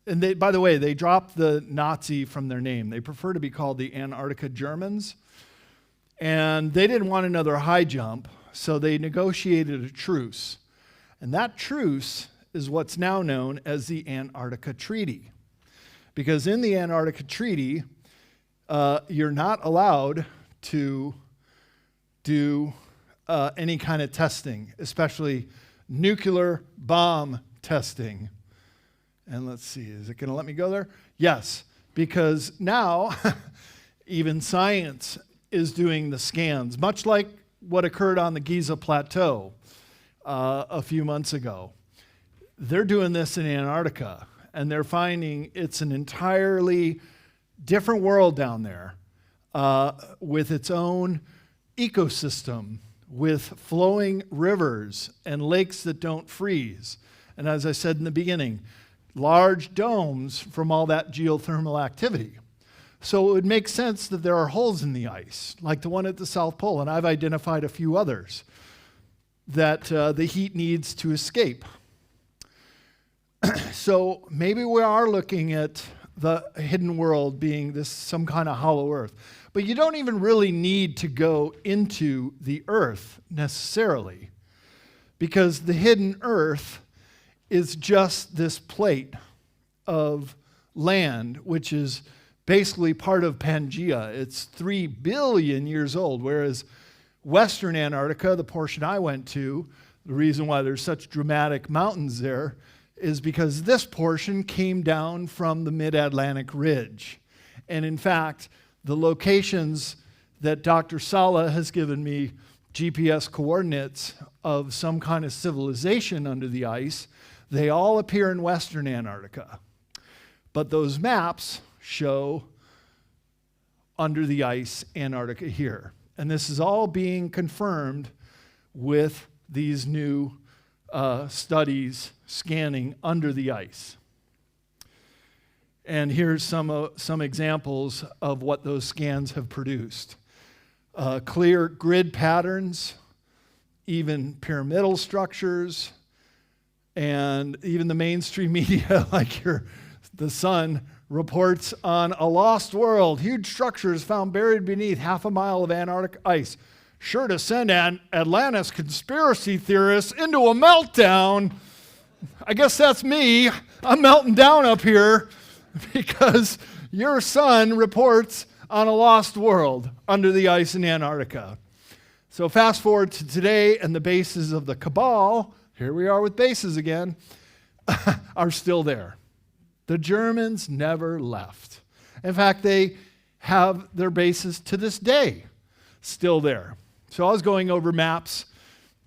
Speaker 2: And they, by the way, they dropped the Nazi from their name. They prefer to be called the Antarctica Germans. And they didn't want another high jump, so they negotiated a truce. And that truce is what's now known as the Antarctica Treaty. Because in the Antarctica Treaty, you're not allowed to do any kind of testing, especially nuclear bomb testing. And let's see, is it going to let me go there? Yes, because now even science is doing the scans, much like what occurred on the Giza Plateau a few months ago. They're doing this in Antarctica, and they're finding it's an entirely different world down there with its own ecosystem, with flowing rivers and lakes that don't freeze. And as I said in the beginning, large domes from all that geothermal activity. So it would make sense that there are holes in the ice, like the one at the South Pole, and I've identified a few others that the heat needs to escape. So maybe we are looking at the hidden world being this some kind of hollow earth. But you don't even really need to go into the earth necessarily, because the hidden earth is just this plate of land, which is basically part of Pangea. It's 3 billion years old, whereas Western Antarctica, the portion I went to, the reason why there's such dramatic mountains there is because this portion came down from the mid-Atlantic ridge. And in fact, the locations that Dr. Sala has given me GPS coordinates of some kind of civilization under the ice, they all appear in Western Antarctica. But those maps show under the ice Antarctica here. And this is all being confirmed with these new studies scanning under the ice. And here's some examples of what those scans have produced. Clear grid patterns, even pyramidal structures, and even the mainstream media, like the Sun, reports on a lost world, huge structures found buried beneath half a mile of Antarctic ice. Sure to send Atlantis conspiracy theorists into a meltdown. I guess that's me. I'm melting down up here because your Sun reports on a lost world under the ice in Antarctica. So fast forward to today, and the bases of the cabal, here we are with bases again, are still there. The Germans never left. In fact, they have their bases to this day still there. So I was going over maps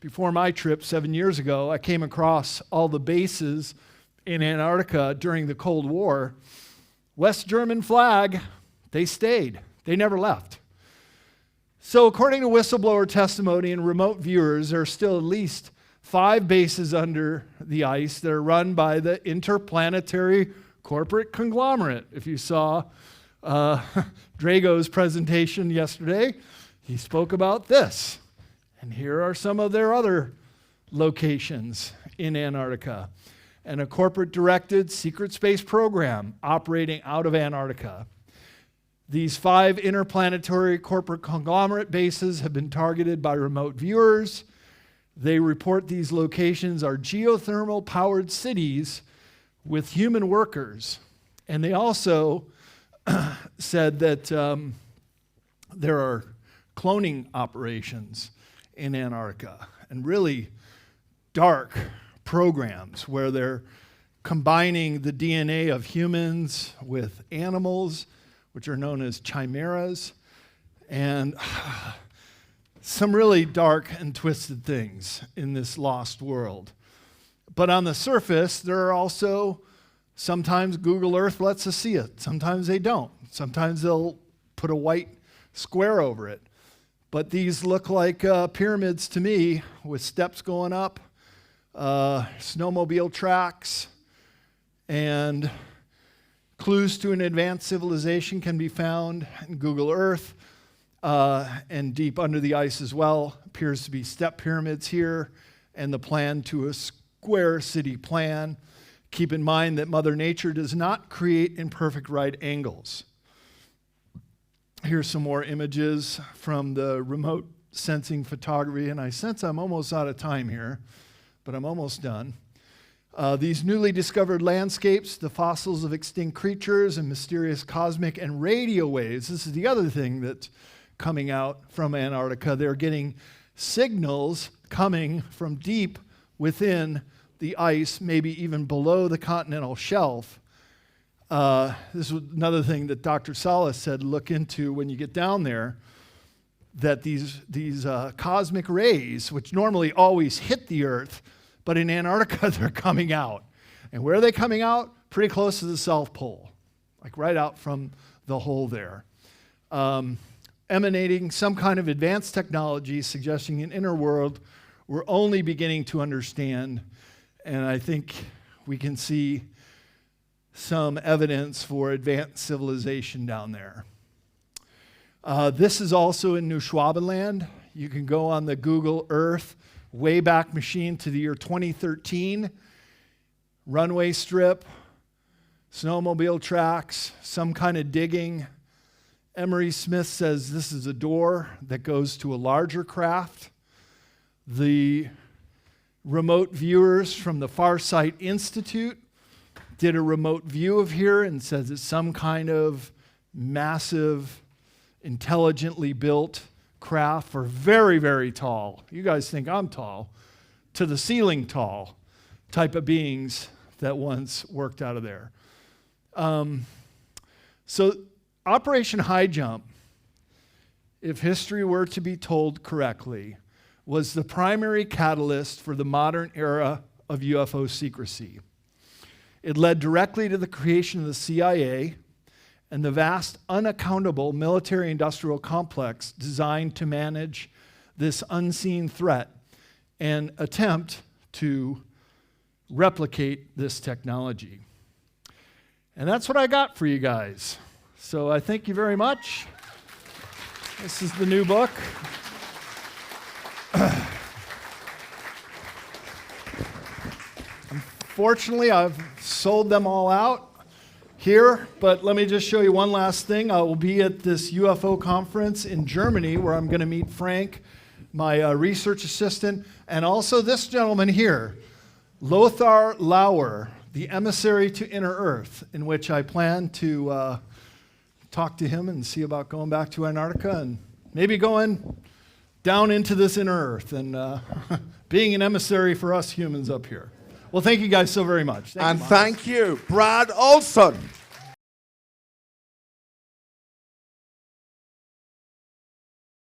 Speaker 2: before my trip 7 years ago. I came across all the bases in Antarctica during the Cold War. West German flag, they stayed. They never left. So according to whistleblower testimony and remote viewers, there are still at least 5 bases under the ice that are run by the interplanetary corporate conglomerate. If you saw Drago's presentation yesterday, he spoke about this. And here are some of their other locations in Antarctica, and a corporate-directed secret space program operating out of Antarctica. These 5 interplanetary corporate conglomerate bases have been targeted by remote viewers. They report these locations are geothermal-powered cities with human workers. And they also said that there are cloning operations in Antarctica, and really dark programs where they're combining the DNA of humans with animals, which are known as chimeras, and some really dark and twisted things in this lost world. But on the surface, there are also, sometimes Google Earth lets us see it. Sometimes they don't. Sometimes they'll put a white square over it. But these look like pyramids to me, with steps going up, snowmobile tracks, and clues to an advanced civilization can be found in Google Earth, and deep under the ice as well. Appears to be step pyramids here, and the plan to a square city plan. Keep in mind that Mother Nature does not create in perfect right angles. Here's some more images from the remote sensing photography, and I sense I'm almost out of time here, but I'm almost done. These newly discovered landscapes, the fossils of extinct creatures and mysterious cosmic and radio waves. This is the other thing that's coming out from Antarctica. They're getting signals coming from deep within the ice, maybe even below the continental shelf. This was another thing that Dr. Salas said, look into when you get down there, that these cosmic rays, which normally always hit the Earth, but in Antarctica, they're coming out. And where are they coming out? Pretty close to the South Pole, like right out from the hole there. Emanating some kind of advanced technology, suggesting an inner world we're only beginning to understand. And I think we can see some evidence for advanced civilization down there. This is also in New Schwabenland. You can go on the Google Earth Wayback Machine to the year 2013. Runway strip, snowmobile tracks, some kind of digging. Emery Smith says this is a door that goes to a larger craft. The remote viewers from the Farsight Institute did a remote view of here and says it's some kind of massive, intelligently built craft for very, very tall. You guys think I'm tall. To the ceiling tall type of beings that once worked out of there. So Operation Highjump, if history were to be told correctly, was the primary catalyst for the modern era of UFO secrecy. It led directly to the creation of the CIA and the vast, unaccountable military-industrial complex designed to manage this unseen threat and attempt to replicate this technology. And that's what I got for you guys. So I thank you very much. This is the new book. Unfortunately, I've sold them all out here, but let me just show you one last thing. I will be at this UFO conference in Germany where I'm going to meet Frank, my research assistant, and also this gentleman here, Lothar Lauer, the emissary to Inner Earth, in which I plan to talk to him and see about going back to Antarctica and maybe going down into this inner Earth and being an emissary for us humans up here. Well, thank you guys so very much.
Speaker 1: Thank you, Brad Olsen.